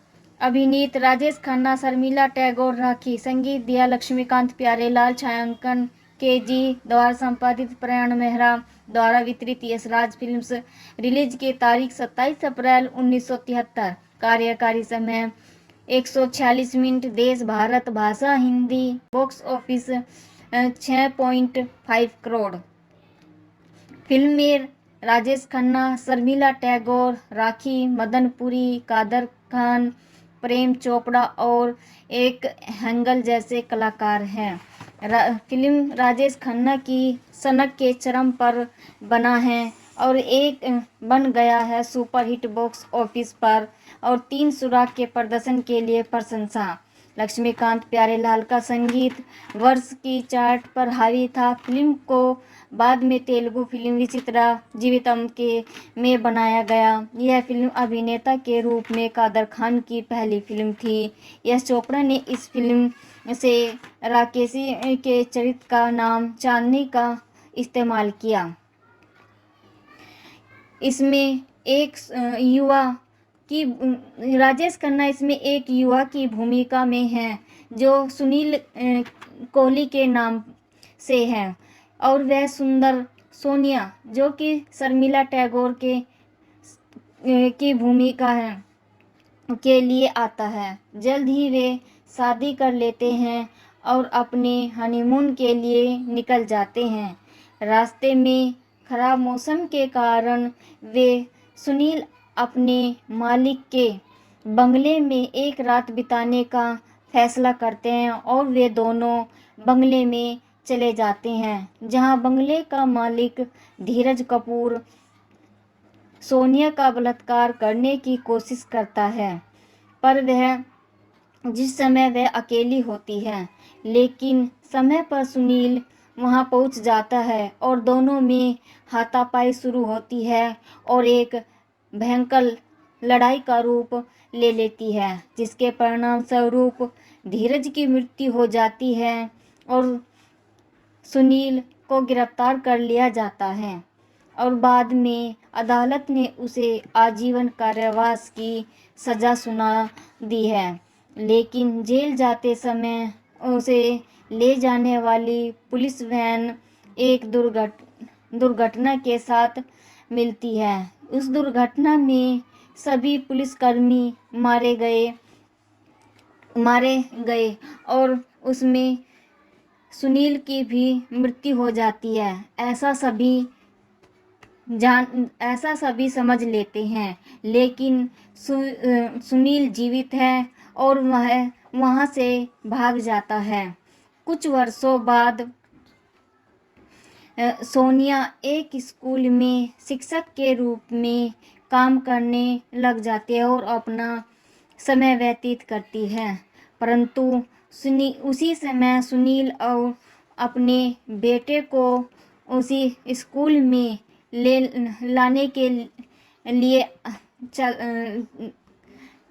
अभिनीत राजेश खन्ना, शर्मिला टैगोर, राखी। संगीत दिया लक्ष्मीकांत प्यारेलाल। छायांकन KG द्वारा संपादित, प्रयाण मेहरा द्वारा वितरित, यशराज फिल्म्स। रिलीज की तारीख 27 अप्रैल 1973। कार्यकारी समय 146 मिनट। देश भारत, भाषा Hindi. Box office 6.5 crore. Film में राजेश खन्ना, शर्मिला टैगोर, राखी, मदन पुरी, कादर खान, प्रेम चोपड़ा और एक हंगल जैसे कलाकार हैं। फिल्म राजेश खन्ना की सनक के चरम पर बना है और एक बन गया है सुपरहिट बॉक्स ऑफिस पर और 3 सुराग के प्रदर्शन के लिए प्रशंसा। लक्ष्मीकांत प्यारेलाल का संगीत वर्ष की चार्ट पर हावी था। फिल्म को बाद में तेलुगु फिल्म विचित्रा जीवितम के में बनाया गया। यह फिल्म अभिनेता के रूप में कादर खान की पहली फिल्म थी। यश चोपड़ा ने इस फिल्म से राकेशी के चरित्र का नाम चांदनी का इस्तेमाल किया। इसमें एक युवा की राजेश खन्ना इसमें एक युवा की भूमिका में है जो सुनील कोहली के नाम से है और वह सुंदर सोनिया जो कि शर्मिला टैगोर के की भूमिका है के लिए आता है। जल्द ही वे शादी कर लेते हैं और अपने हनीमून के लिए निकल जाते हैं। रास्ते में खराब मौसम के कारण वे सुनील अपने मालिक के बंगले में एक रात बिताने का फैसला करते हैं और वे दोनों बंगले में चले जाते हैं जहां बंगले का मालिक धीरज कपूर सोनिया का बलात्कार करने की कोशिश करता है, पर जिस समय वह अकेली होती है, लेकिन समय पर सुनील वहां पहुंच जाता है और दोनों में हाथापाई शुरू होती है और एक भयंकर लड़ाई का रूप ले लेती है, जिसके परिणाम स्वरूप धीरज की मृत्यु हो जाती है और सुनील को गिरफ्तार कर लिया जाता है और बाद में अदालत ने उसे आजीवन कारावास की सज़ा सुना दी है। लेकिन जेल जाते समय उसे ले जाने वाली पुलिस वैन एक दुर्घटना के साथ मिलती है। उस दुर्घटना में सभी पुलिसकर्मी मारे गए और उसमें सुनील की भी मृत्यु हो जाती है। ऐसा सभी समझ लेते हैं, लेकिन सुनील जीवित है और वह वहां से भाग जाता है। कुछ वर्षों बाद सोनिया एक स्कूल में शिक्षक के रूप में काम करने लग जाती है और अपना समय व्यतीत करती है, परंतु उसी समय सुनील और अपने बेटे को उसी स्कूल में लाने के लिए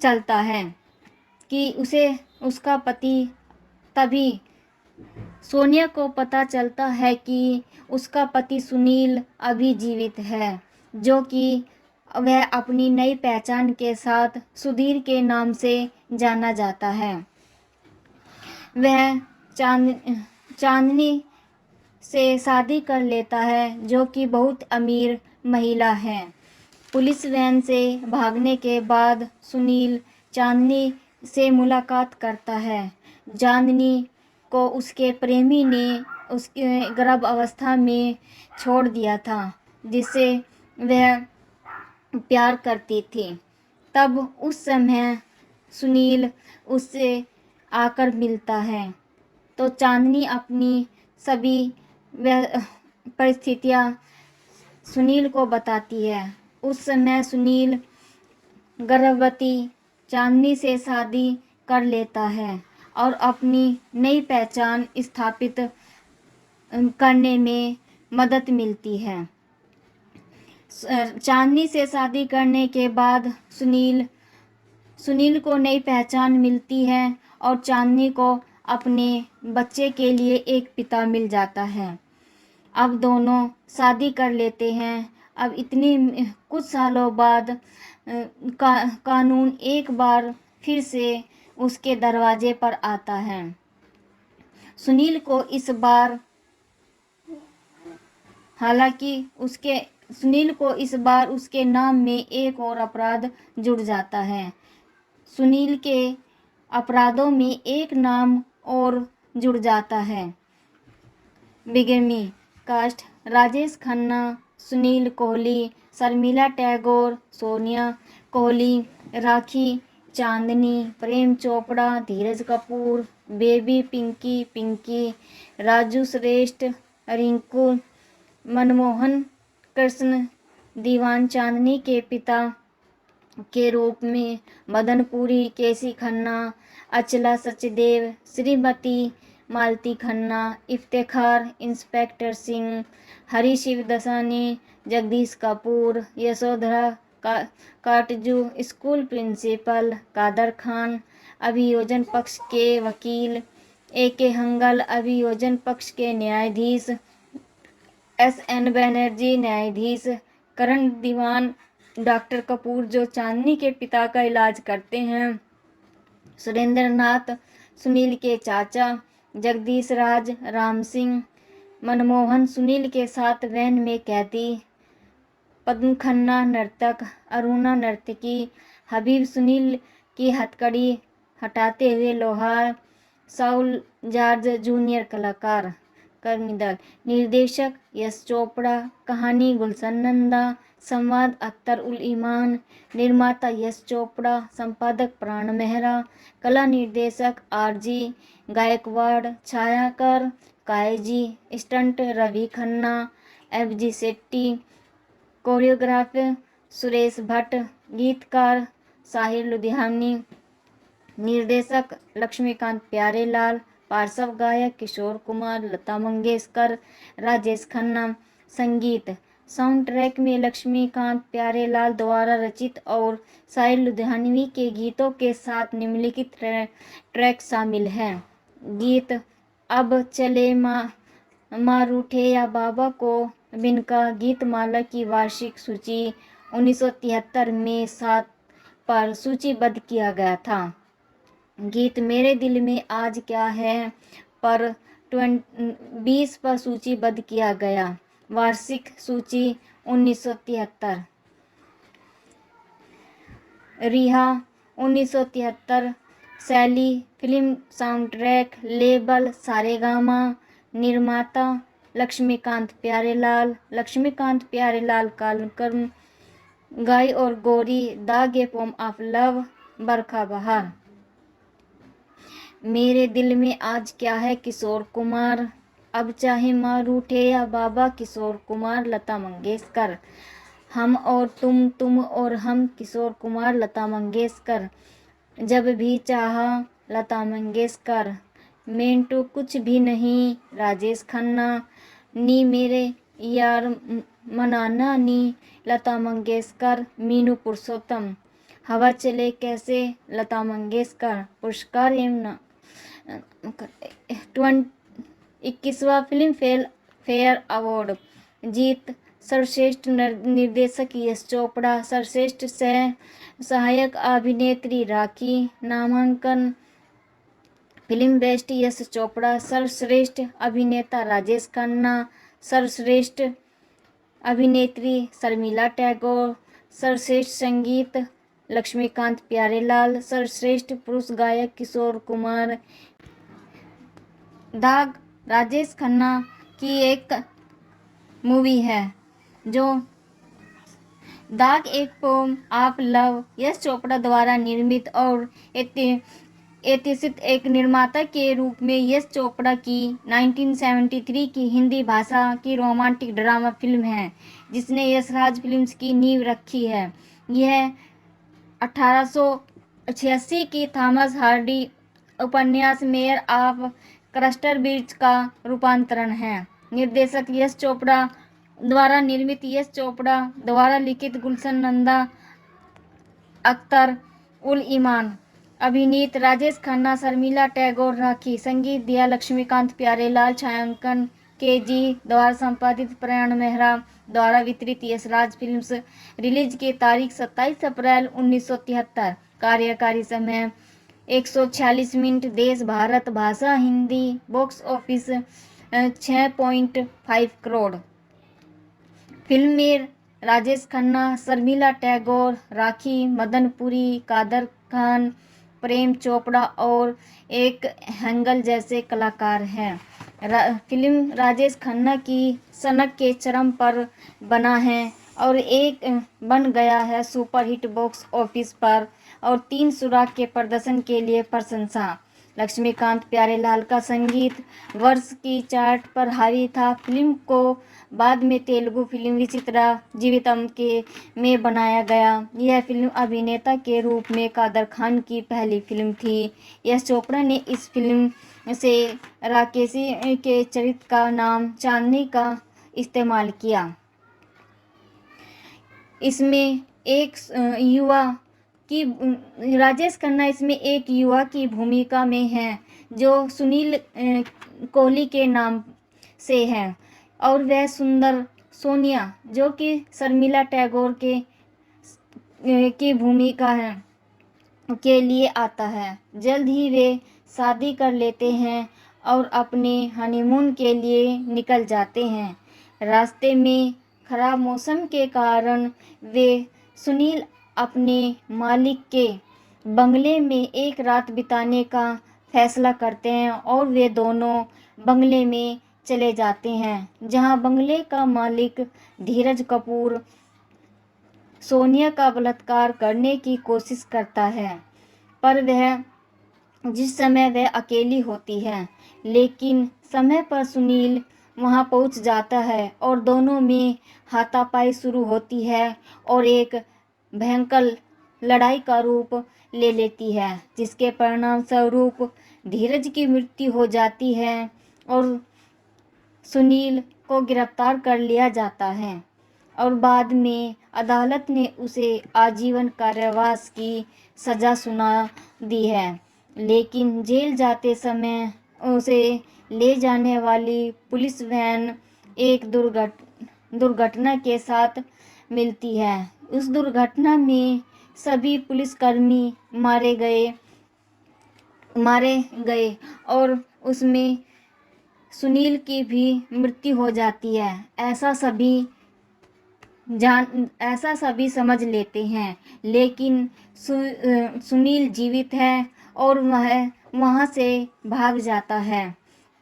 चलता है कि उसका पति तभी सोनिया को पता चलता है कि उसका पति सुनील अभी जीवित है, जो कि वह अपनी नई पहचान के साथ सुधीर के नाम से जाना जाता है। वह चांदनी से शादी कर लेता है, जो कि बहुत अमीर महिला है। पुलिस वैन से भागने के बाद सुनील चांदनी से मुलाकात करता है। चांदनी को उसके प्रेमी ने उसके गर्भ अवस्था में छोड़ दिया था, जिससे वह प्यार करती थी। तब उस समय सुनील उससे आकर मिलता है तो चांदनी अपनी सभी परिस्थितियां सुनील को बताती है। उस समय सुनील गर्भवती चांदनी से शादी कर लेता है और अपनी नई पहचान स्थापित करने में मदद मिलती है। चांदनी से शादी करने के बाद सुनील को नई पहचान मिलती है और चांदनी को अपने बच्चे के लिए एक पिता मिल जाता है। अब दोनों शादी कर लेते हैं। अब कुछ सालों बाद कानून एक बार फिर से उसके दरवाजे पर आता है। सुनील को इस बार उसके नाम में एक और अपराध जुड़ जाता है। सुनील के अपराधों में एक नाम और जुड़ जाता है। बिगमी कास्ट राजेश खन्ना, सुनील कोहली, शर्मिला टैगोर, सोनिया कोहली, राखी चांदनी, प्रेम चोपड़ा, धीरज कपूर, बेबी पिंकी, राजू श्रेष्ठ, रिंकू, मनमोहन कृष्ण, दीवान चांदनी के पिता के रूप में मदनपुरी, केसी खन्ना, अचला सचदेव, श्रीमती मालती खन्ना, इफ्तेखार, इंस्पेक्टर सिंह, हरी शिवदसानी, जगदीश कपूर, यशोधरा काटजू, स्कूल प्रिंसिपल, कादर खान, अभियोजन पक्ष के वकील, AK हंगल, अभियोजन पक्ष के न्यायाधीश, SN बनर्जी, न्यायाधीश, करण दीवान, डॉक्टर कपूर जो चांदनी के पिता का इलाज करते हैं, सुरेंद्र नाथ, सुनील के चाचा, जगदीश राज, राम सिंह, मनमोहन सुनील के साथ वैन में कैदी, पद्म खन्ना नर्तक, अरुणा नर्तकी, हबीब सुनील की हथकड़ी हटाते हुए लोहार, साउल जॉर्ज जूनियर कलाकार, कर्मी दल, निर्देशक यश चोपड़ा, कहानी गुलशन नंदा, संवाद अख्तर उल ईमान, निर्माता यश चोपड़ा, संपादक प्राण मेहरा, कला निर्देशक RG गायकवाड़, छायाकर Kaiji, stunt Ravi Khanna, FG Shetty, choreographer Suresh Bhatt, गीतकार साहिर लुधियानी, निर्देशक लक्ष्मीकांत प्यारेलाल, पार्श्व गायक किशोर कुमार, लता मंगेशकर, राजेश खन्ना, संगीत साउंड ट्रैक में लक्ष्मीकांत प्यारेलाल द्वारा रचित और साहिर लुधियानवी के गीतों के साथ निम्नलिखित ट्रैक शामिल हैं। गीत अब चले माँ रूठे या बाबा को बिनका गीतमाला की वार्षिक सूची 1973 में 7 पर सूचीबद्ध किया गया था। गीत मेरे दिल में आज क्या है पर 20 पर सूचीबद्ध किया गया। वार्षिक सूची 1973। रिहा 1973। शैली film sound track, label Saregama, निर्माता लक्ष्मीकांत प्यारेलाल कालक्रम, गाय और गोरी, दाग ए poem of love, Barkha Bahar. मेरे दिल में आज क्या है किशोर कुमार, अब चाहे माँ रूठे या बाबा किशोर कुमार, लता मंगेशकर। हम और तुम और हम किशोर कुमार, लता मंगेशकर। जब भी चाहा लता मंगेशकर। मेंटू कुछ भी नहीं राजेश खन्ना। नी मेरे यार मनाना नी लता मंगेशकर। मीनू पुरुषोत्तम। हवा चले कैसे लता मंगेशकर। पुरस्कार एवं 21वां फिल्म फेयर अवार्ड जीत। सर्वश्रेष्ठ निर्देशक यश चोपड़ा, सर्वश्रेष्ठ सहायक अभिनेत्री राखी। नामांकन फिल्म बेस्ट यश चोपड़ा, सर्वश्रेष्ठ अभिनेता राजेश खन्ना, सर्वश्रेष्ठ अभिनेत्री शर्मिला टैगोर, सर्वश्रेष्ठ संगीत लक्ष्मीकांत प्यारेलाल, सर्वश्रेष्ठ पुरुष गायक किशोर कुमार। दाग राजेश खन्ना की एक मूवी है जो दाग एक pome of love Yash Chopra द्वारा निर्मित और एतिसित एक निर्माता के रूप में यश चोपड़ा की 1973 की हिंदी भाषा की रोमांटिक ड्रामा फिल्म है जिसने यशराज फिल्म्स की नींव रखी है। यह 1886 की थॉमस हार्डी उपन्यास मेयर ऑफ क्रस्टरब्रिज का रूपांतरण है। निर्देशक यश चोपड़ा द्वारा निर्मित, यश चोपड़ा द्वारा लिखित, गुलशन नंदा, अख्तर उल ईमान। अभिनीत राजेश खन्ना, शर्मिला टैगोर, राखी। संगीत दिया लक्ष्मीकांत प्यारेलाल। छायांकन के.जी. द्वारा संपादित प्रयाण मेहरा द्वारा वितरित यशराज फिल्म्स। रिलीज की तारीख 27 अप्रैल 1973। कार्यकारी समय 146 मिनट। देश भारत। भाषा Hindi. Box office 6.5 crore. Film में राजेश खन्ना, शर्मिला टैगोर, राखी मदनपुरी, कादर खान, प्रेम चोपड़ा और एक हैंगल जैसे कलाकार हैं। फिल्म राजेश खन्ना की सनक के चरम पर बना है और एक बन गया है सुपरहिट बॉक्स ऑफिस पर और 3 सुराग के प्रदर्शन के लिए प्रशंसा। लक्ष्मीकांत प्यारेलाल का संगीत वर्ष की चार्ट पर हावी था। फिल्म को बाद में तेलुगु फिल्म विचित्रा जीवितम के में बनाया गया। यह फिल्म अभिनेता के रूप में कादर खान की पहली फिल्म थी। यश चोपड़ा ने इस फिल्म से राकेशी के चरित्र का नाम चांदनी का इस्तेमाल किया। इसमें एक युवा की राजेश खन्ना इसमें एक युवा की भूमिका में है जो सुनील कोहली के नाम से है और वह सुंदर सोनिया जो कि शर्मिला टैगोर के की भूमिका है के लिए आता है। जल्द ही वे शादी कर लेते हैं और अपने हनीमून के लिए निकल जाते हैं। रास्ते में खराब मौसम के कारण वे सुनील अपने मालिक के बंगले में एक रात बिताने का फैसला करते हैं और वे दोनों बंगले में चले जाते हैं जहां बंगले का मालिक धीरज कपूर सोनिया का बलात्कार करने की कोशिश करता है, पर जिस समय वह अकेली होती है, लेकिन समय पर सुनील वहां पहुंच जाता है और दोनों में हाथापाई शुरू होती है और एक भयंकर लड़ाई का रूप ले लेती है, जिसके परिणाम स्वरूप धीरज की मृत्यु हो जाती है और सुनील को गिरफ्तार कर लिया जाता है और बाद में अदालत ने उसे आजीवन कारावास की सज़ा सुना दी है। लेकिन जेल जाते समय उसे ले जाने वाली पुलिस वैन एक दुर्घटना के साथ मिलती है। उस दुर्घटना में सभी पुलिसकर्मी मारे गए और उसमें सुनील की भी मृत्यु हो जाती है। ऐसा सभी समझ लेते हैं, लेकिन सुनील जीवित है और वह वहां से भाग जाता है।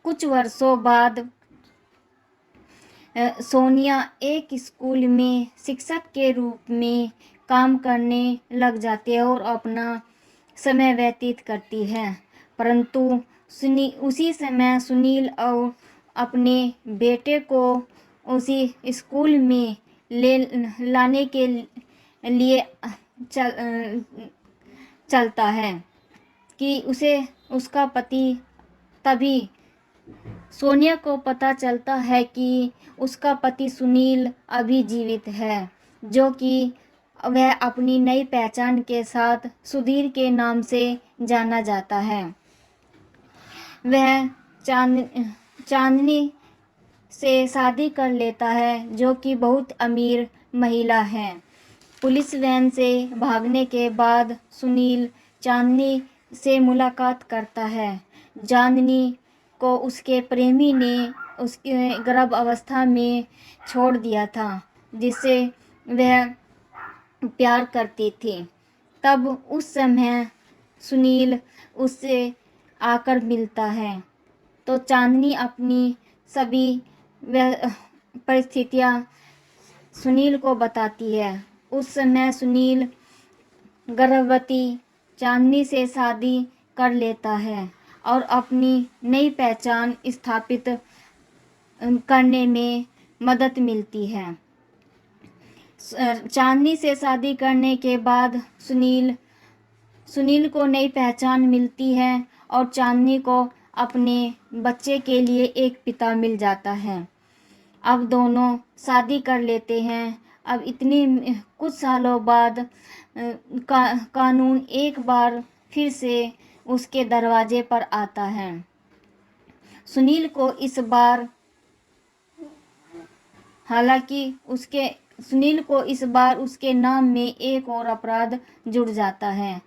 कुछ वर्षों बाद सोनिया एक स्कूल में शिक्षक के रूप में काम करने लग जाती है और अपना समय व्यतीत करती है, परंतु उसी समय सुनील और अपने बेटे को उसी स्कूल में लाने के लिए चलता है कि उसका पति तभी सोनिया को पता चलता है कि उसका पति सुनील अभी जीवित है, जो कि वह अपनी नई पहचान के साथ सुधीर के नाम से जाना जाता है। वह चांदनी से शादी कर लेता है, जो कि बहुत अमीर महिला है। पुलिस वैन से भागने के बाद सुनील चांदनी से मुलाकात करता है। चांदनी को उसके प्रेमी ने उसके गर्भ अवस्था में छोड़ दिया था, जिससे वह प्यार करती थी। तब उस समय सुनील उससे आकर मिलता है तो चांदनी अपनी सभी परिस्थितियां सुनील को बताती है। उस समय सुनील गर्भवती चांदनी से शादी कर लेता है और अपनी नई पहचान स्थापित करने में मदद मिलती है। चांदनी से शादी करने के बाद सुनील को नई पहचान मिलती है और चांदनी को अपने बच्चे के लिए एक पिता मिल जाता है। अब दोनों शादी कर लेते हैं। अब इतने कुछ सालों बाद कानून एक बार फिर से उसके दरवाजे पर आता है। सुनील को इस बार हालांकि उसके सुनील को इस बार उसके नाम में एक और अपराध जुड़ जाता है।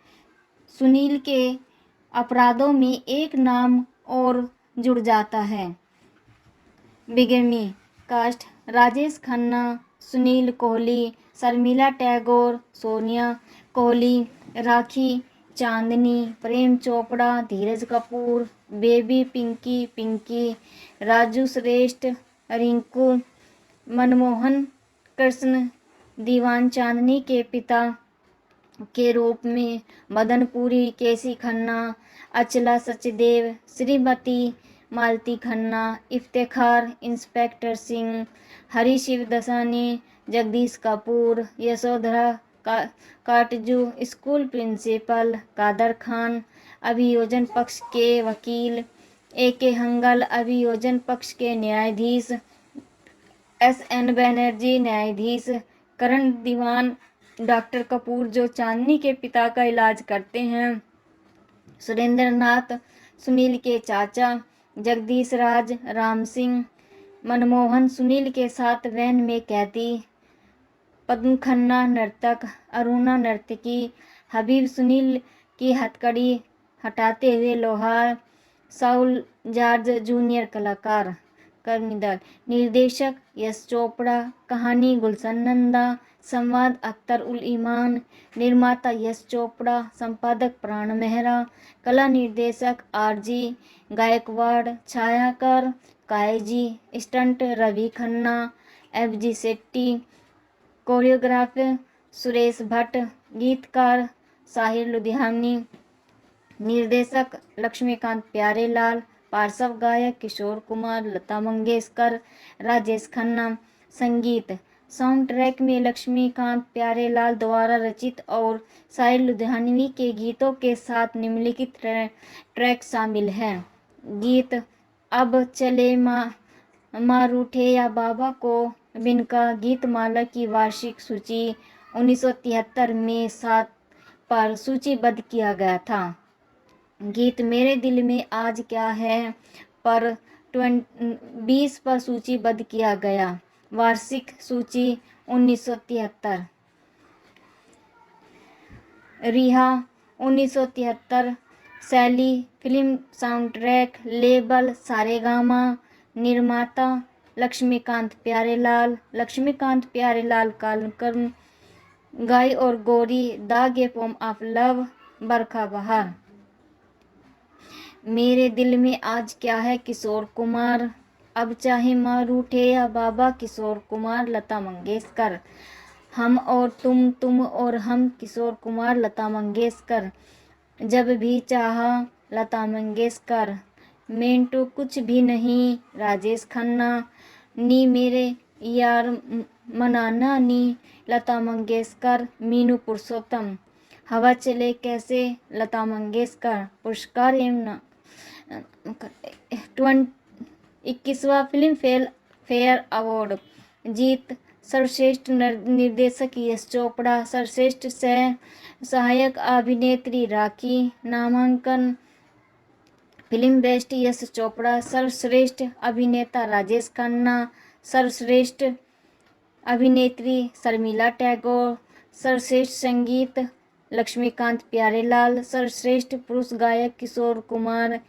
सुनील के अपराधों में एक नाम और जुड़ जाता है। बिगमी कास्ट राजेश खन्ना, सुनील कोहली, शर्मिला टैगोर, सोनिया कोहली, राखी चांदनी, प्रेम चोपड़ा, धीरज कपूर, बेबी पिंकी, राजू श्रेष्ठ, रिंकू, मनमोहन कृष्ण, दीवान चांदनी के पिता के रूप में मदनपुरी, केसी खन्ना, अचला सचदेव, श्रीमती मालती खन्ना, इफ्तेखार, इंस्पेक्टर सिंह, हरी शिवदसानी, जगदीश कपूर, यशोधरा काटजू, स्कूल प्रिंसिपल, कादर खान, अभियोजन पक्ष के वकील, AK हंगल, अभियोजन पक्ष के न्यायाधीश, SN बनर्जी न्यायाधीश, करण दीवान, डॉक्टर कपूर जो चांदनी के पिता का इलाज करते हैं, सुरेंद्र नाथ सुनील के चाचा, जगदीश राज, राम सिंह, मनमोहन सुनील के साथ वैन में कैदी, पद्म खन्ना नर्तक, अरुणा नर्तकी, हबीब सुनील की हथकड़ी हटाते हुए लोहार, साउल जॉर्ज जूनियर कलाकार, कर्मीदल, निर्देशक यश चोपड़ा, कहानी गुलशन नंदा, संवाद अख्तर उल ईमान, निर्माता यश चोपड़ा, संपादक प्राण मेहरा, कला निर्देशक RG गायकवाड़, छायाकार Kaiji, stunt Ravi Khanna, FG Shetty, choreographer Suresh Bhatt, गीतकार साहिर लुधियानी, निर्देशक लक्ष्मीकांत प्यारेलाल, पार्श्व गायक किशोर कुमार, लता मंगेशकर, राजेश खन्ना, संगीत साउंड ट्रैक में लक्ष्मीकांत प्यारेलाल द्वारा रचित और साहिर लुधियानवी के गीतों के साथ निम्नलिखित ट्रैक शामिल हैं। गीत अब चले माँ रूठे या बाबा को बिनका गीतमाला की वार्षिक सूची 1973 में 7 पर सूचीबद्ध किया गया था। गीत मेरे दिल में आज क्या है पर 20 पर सूचीबद्ध किया गया। वार्षिक सूची 1973। रिहा 1973। शैली film sound track, label Saregama, निर्माता लक्ष्मीकांत प्यारेलाल कालकर्म, गाय और गोरी, दाग ए form of love, Barkha Bahar. मेरे दिल में आज क्या है किशोर कुमार, अब चाहे माँ रूठे या बाबा किशोर कुमार, लता मंगेशकर। हम और तुम और हम किशोर कुमार, लता मंगेशकर। जब भी चाहा लता मंगेशकर। मेंटू कुछ भी नहीं राजेश खन्ना। नी मेरे यार मनाना नी लता मंगेशकर। मीनू पुरुषोत्तम। हवा चले कैसे लता मंगेशकर। पुरस्कार एवं 21वां फिल्म फेयर अवार्ड जीत। सर्वश्रेष्ठ निर्देशक यश चोपड़ा। सर्वश्रेष्ठ सहायक अभिनेत्री राखी। नामांकन फिल्म बेस्ट यश चोपड़ा। सर्वश्रेष्ठ अभिनेता राजेश खन्ना। सर्वश्रेष्ठ अभिनेत्री शर्मिला टैगोर। सर्वश्रेष्ठ संगीत लक्ष्मीकांत प्यारेलाल। सर्वश्रेष्ठ पुरुष गायक किशोर कुमार।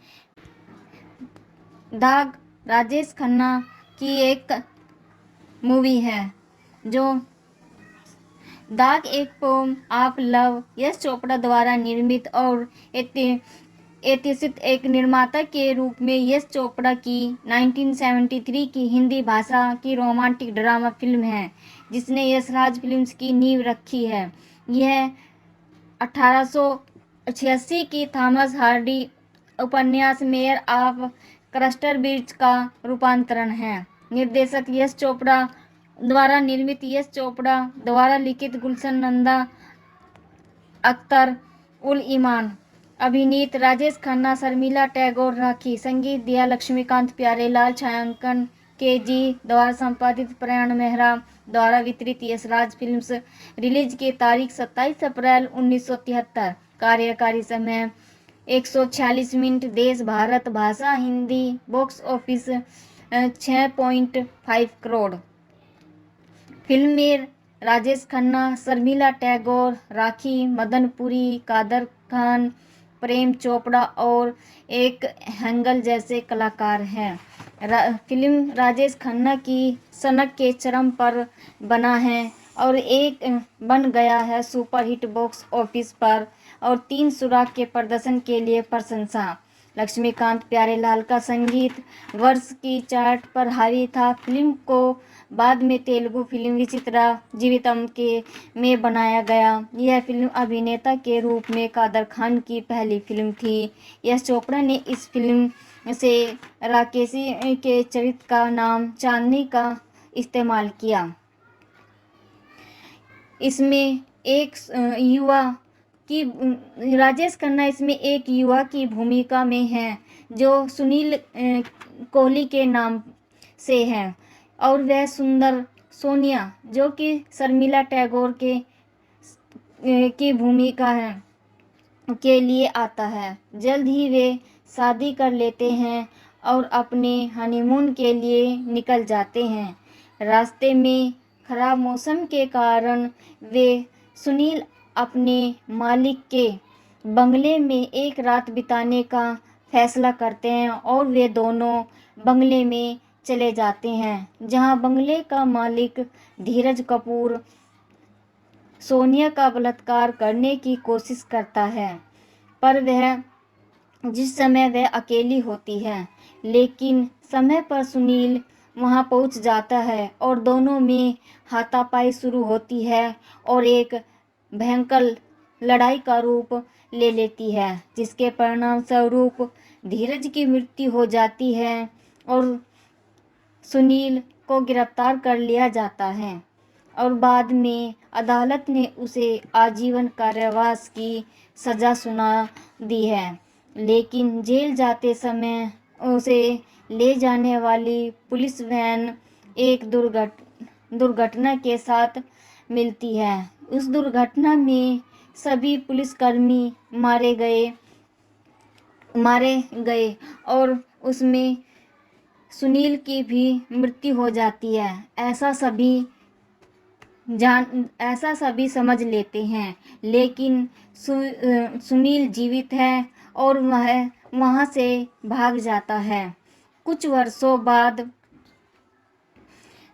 दाग राजेश खन्ना की एक मूवी है जो दाग एक pome of love Yash Chopra द्वारा निर्मित और एतिसित एक निर्माता के रूप में यश चोपड़ा की 1973 की हिंदी भाषा की रोमांटिक ड्रामा फिल्म है जिसने यशराज फिल्म्स की नींव रखी है। यह 1886 की थॉमस हार्डी उपन्यास मेयर ऑफ क्रस्टरब्रिज का रूपांतरण है। निर्देशक यश चोपड़ा द्वारा निर्मित, यश चोपड़ा द्वारा लिखित, गुलशन नंदा, अख्तर उल ईमान। अभिनीत राजेश खन्ना, शर्मिला टैगोर, राखी। संगीत दिया लक्ष्मीकांत प्यारेलाल। छायांकन KG द्वारा संपादित, प्रयाण मेहरा द्वारा वितरित, यशराज फिल्म्स। रिलीज की तारीख 27 अप्रैल 1973। कार्यकारी समय 146 मिनट। देश भारत, भाषा Hindi. Box office 6.5 crore. Film में राजेश खन्ना, शर्मिला टैगोर, राखी मदनपुरी, कादर खान, प्रेम चोपड़ा और एक हेंगल जैसे कलाकार हैं। फिल्म राजेश खन्ना की सनक के चरम पर बना है और एक बन गया है सुपरहिट बॉक्स ऑफिस पर और 3 सुराग के प्रदर्शन के लिए प्रशंसा। लक्ष्मीकांत प्यारेलाल का संगीत वर्ष की चार्ट पर हावी था। फिल्म को बाद में तेलुगु फिल्म विचित्रा जीवितम के में बनाया गया। यह फिल्म अभिनेता के रूप में कादर खान की पहली फिल्म थी। यश चोपड़ा ने इस फिल्म से राकेशी के चरित्र का नाम चांदनी का इस्तेमाल किया। इसमें एक युवा की राजेश खन्ना इसमें एक युवा की भूमिका में है जो सुनील कोहली के नाम से है और वह सुंदर सोनिया जो कि शर्मिला टैगोर के की भूमिका है के लिए आता है। जल्द ही वे शादी कर लेते हैं और अपने हनीमून के लिए निकल जाते हैं। रास्ते में खराब मौसम के कारण वे सुनील अपने मालिक के बंगले में एक रात बिताने का फैसला करते हैं और वे दोनों बंगले में चले जाते हैं जहां बंगले का मालिक धीरज कपूर सोनिया का बलात्कार करने की कोशिश करता है, पर जिस समय वह अकेली होती है, लेकिन समय पर सुनील वहां पहुंच जाता है और दोनों में हाथापाई शुरू होती है और एक भयंकर लड़ाई का रूप ले लेती है, जिसके परिणाम स्वरूप धीरज की मृत्यु हो जाती है और सुनील को गिरफ्तार कर लिया जाता है और बाद में अदालत ने उसे आजीवन कारावास की सज़ा सुना दी है। लेकिन जेल जाते समय उसे ले जाने वाली पुलिस वैन एक दुर्घटना के साथ मिलती है। उस दुर्घटना में सभी पुलिसकर्मी मारे गए और उसमें सुनील की भी मृत्यु हो जाती है। ऐसा सभी समझ लेते हैं, लेकिन सुनील जीवित है और वह वहां से भाग जाता है। कुछ वर्षों बाद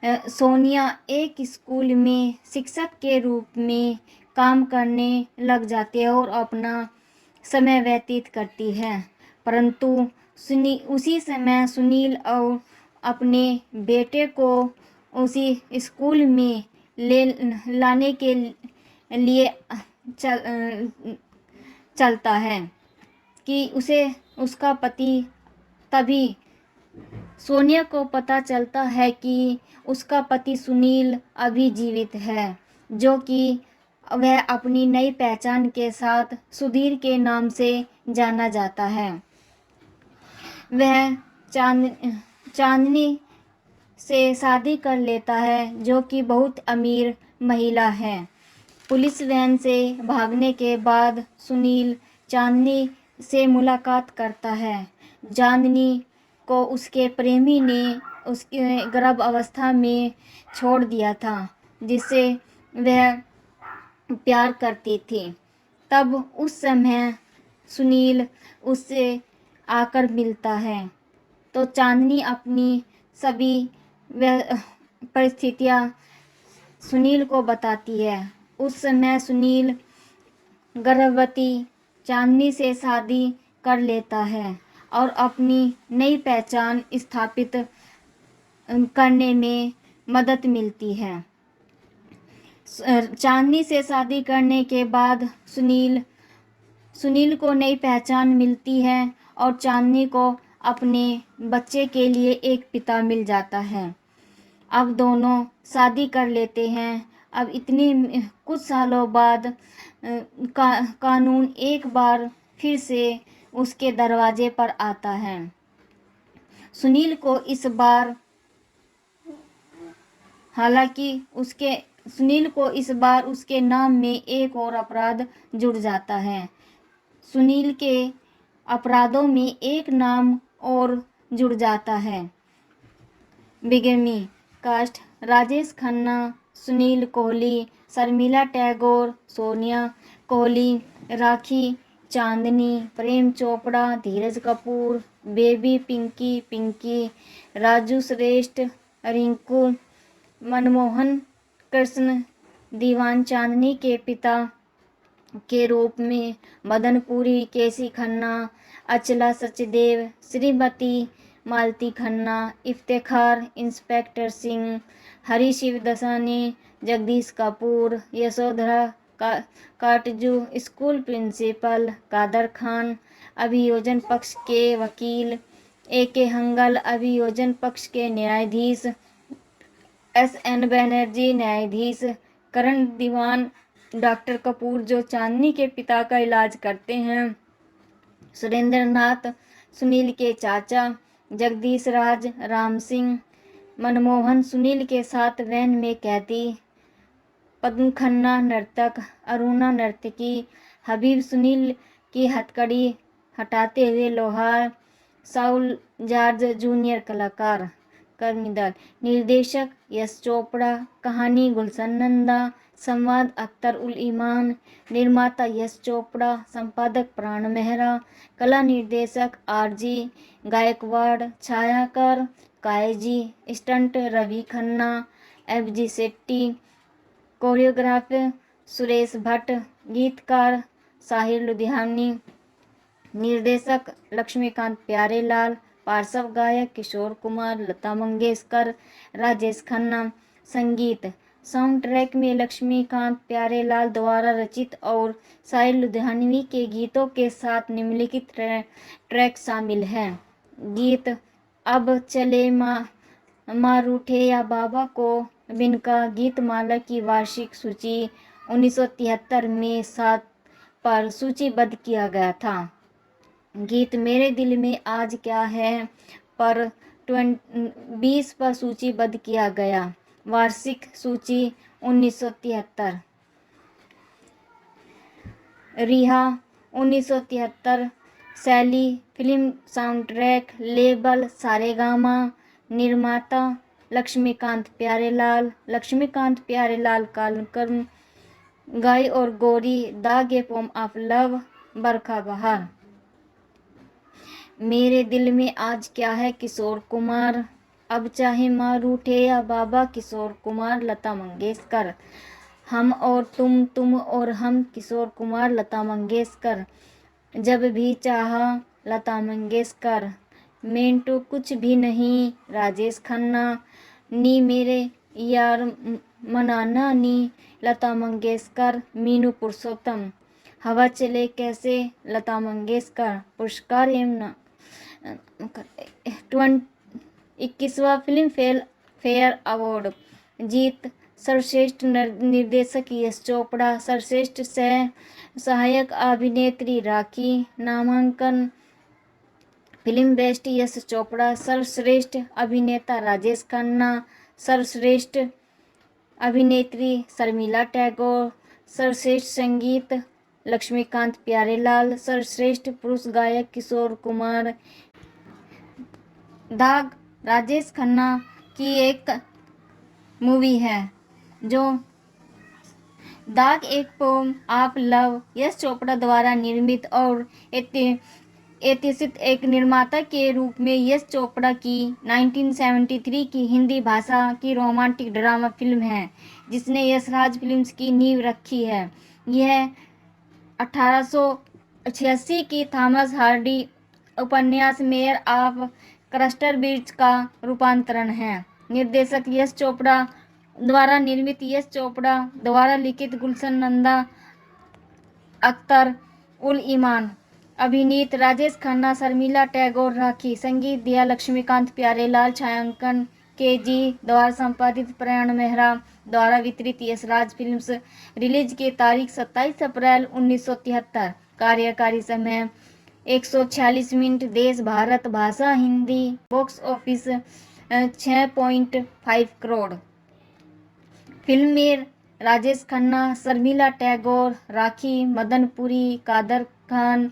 सोनिया एक स्कूल में शिक्षक के रूप में काम करने लग जाती है और अपना समय व्यतीत करती है, परंतु उसी समय सुनील और अपने बेटे को उसी स्कूल में लाने के लिए चलता है कि उसका पति तभी सोनिया को पता चलता है कि उसका पति सुनील अभी जीवित है, जो कि वह अपनी नई पहचान के साथ सुधीर के नाम से जाना जाता है। वह चांदनी से शादी कर लेता है, जो कि बहुत अमीर महिला है। पुलिस वैन से भागने के बाद सुनील चांदनी से मुलाकात करता है। चांदनी को उसके प्रेमी ने उसके गर्भ अवस्था में छोड़ दिया था, जिससे वह प्यार करती थी। तब उस समय सुनील उससे आकर मिलता है, तो चांदनी अपनी सभी परिस्थितियां सुनील को बताती है। उस समय सुनील गर्भवती चांदनी से शादी कर लेता है और अपनी नई पहचान स्थापित करने में मदद मिलती है। चांदनी से शादी करने के बाद सुनील को नई पहचान मिलती है और चांदनी को अपने बच्चे के लिए एक पिता मिल जाता है। अब दोनों शादी कर लेते हैं। अब कुछ सालों बाद कानून एक बार फिर से उसके दरवाजे पर आता है। सुनील को इस बार उसके नाम में एक और अपराध जुड़ जाता है। सुनील के अपराधों में एक नाम और जुड़ जाता है, बिगेमी। कास्ट राजेश खन्ना सुनील कोहली, शर्मिला टैगोर, सोनिया कोहली, राखी चांदनी, प्रेम चोपड़ा, धीरज कपूर, बेबी पिंकी, राजू श्रेष्ठ, रिंकू, मनमोहन कृष्ण, दीवान चांदनी के पिता के रूप में मदनपुरी, केसी खन्ना, अचला सचदेव, श्रीमती मालती खन्ना, इफ्तेखार, इंस्पेक्टर सिंह, हरी शिवदसानी, जगदीश कपूर, यशोधरा काटजू, स्कूल प्रिंसिपल, कादर खान, अभियोजन पक्ष के वकील, A.K. हंगल, अभियोजन पक्ष के न्यायाधीश, S.N. बनर्जी, न्यायाधीश, करण दीवान, डॉक्टर कपूर जो चांदनी के पिता का इलाज करते हैं, सुरेंद्र नाथ, सुनील के चाचा, जगदीश राज, राम सिंह, मनमोहन सुनील के साथ वैन में कैदी, पद्म खन्ना नर्तक, अरुणा नर्तकी, हबीब सुनील की हथकड़ी हटाते हुए लोहार, साउल जॉर्ज जूनियर कलाकार, कर्मीदल, निर्देशक यश चोपड़ा, कहानी गुलशन नंदा, संवाद अख्तर उल ईमान, निर्माता यश चोपड़ा, संपादक प्राण मेहरा, कला निर्देशक R.G. गायकवाड़, छायाकार Kaiji, stunt Ravi Khanna, F.G. Shetty, choreographer Suresh Bhatt, गीतकार साहिर लुधियानी, निर्देशक लक्ष्मीकांत प्यारेलाल, पार्श्व गायक किशोर कुमार, लता मंगेशकर, राजेश खन्ना, संगीत साउंड ट्रैक में लक्ष्मीकांत प्यारेलाल द्वारा रचित और साहिर लुधियानवी के गीतों के साथ निम्नलिखित ट्रैक शामिल हैं। गीत अब चले माँ रूठे या बाबा को बिनका गीतमाला की वार्षिक सूची 1973 में 7 पर सूचीबद्ध किया गया था। गीत मेरे दिल में आज क्या है पर 20 पर सूचीबद्ध किया गया। वार्षिक सूची 1973। रिहा 1973। शैली film sound track, label Saregama, निर्माता लक्ष्मीकांत प्यारेलाल, लक्ष्मीकांत प्यारेलाल कालक्रम, Gaai aur Gori, the pome of love, Barkha Bahar. मेरे दिल में आज क्या है किशोर कुमार, अब चाहे माँ रूठे या बाबा किशोर कुमार, लता मंगेशकर। हम और तुम और हम किशोर कुमार, लता मंगेशकर। जब भी चाहा लता मंगेशकर। मेंटू कुछ भी नहीं राजेश खन्ना। नी मेरे यार मनाना नी लता मंगेशकर। मीनू पुरुषोत्तम। हवा चले कैसे लता मंगेशकर। पुरस्कार एवं 21वां फिल्म फेयर अवार्ड जीत। सर्वश्रेष्ठ निर्देशक यश चोपड़ा, सर्वश्रेष्ठ सहायक अभिनेत्री राखी। नामांकन फिल्म बेस्ट यश चोपड़ा, सर्वश्रेष्ठ अभिनेता राजेश खन्ना, सर्वश्रेष्ठ अभिनेत्री शर्मिला टैगोर, सर्वश्रेष्ठ संगीत लक्ष्मीकांत प्यारेलाल, सर्वश्रेष्ठ पुरुष गायक किशोर कुमार। दाग राजेश खन्ना की एक मूवी है जो दाग एक pome of love Yash Chopra द्वारा निर्मित और ऐतिहासिक एक निर्माता के रूप में यश चोपड़ा की 1973 की हिंदी भाषा की रोमांटिक ड्रामा फिल्म है जिसने यशराज फिल्म्स की नींव रखी है। यह 1886 की थॉमस हार्डी उपन्यास मेयर ऑफ क्रस्टरब्रिज का रूपांतरण है। निर्देशक यश चोपड़ा द्वारा निर्मित, यश चोपड़ा द्वारा लिखित, गुलशन नंदा, अख्तर उल ईमान। अभिनीत राजेश खन्ना, शर्मिला टैगोर, राखी। संगीत दिया लक्ष्मीकांत प्यारेलाल। छायांकन KG द्वारा संपादित, प्राण मेहरा द्वारा वितरित। यशराज फिल्म्स। रिलीज की तारीख 27 अप्रैल 1973। कार्यकारी समय 146 मिनट। देश भारत, भाषा Hindi. Box office 6.5 crore. Film में राजेश खन्ना, शर्मिला टैगोर, राखी, मदनपुरी, कादर खान,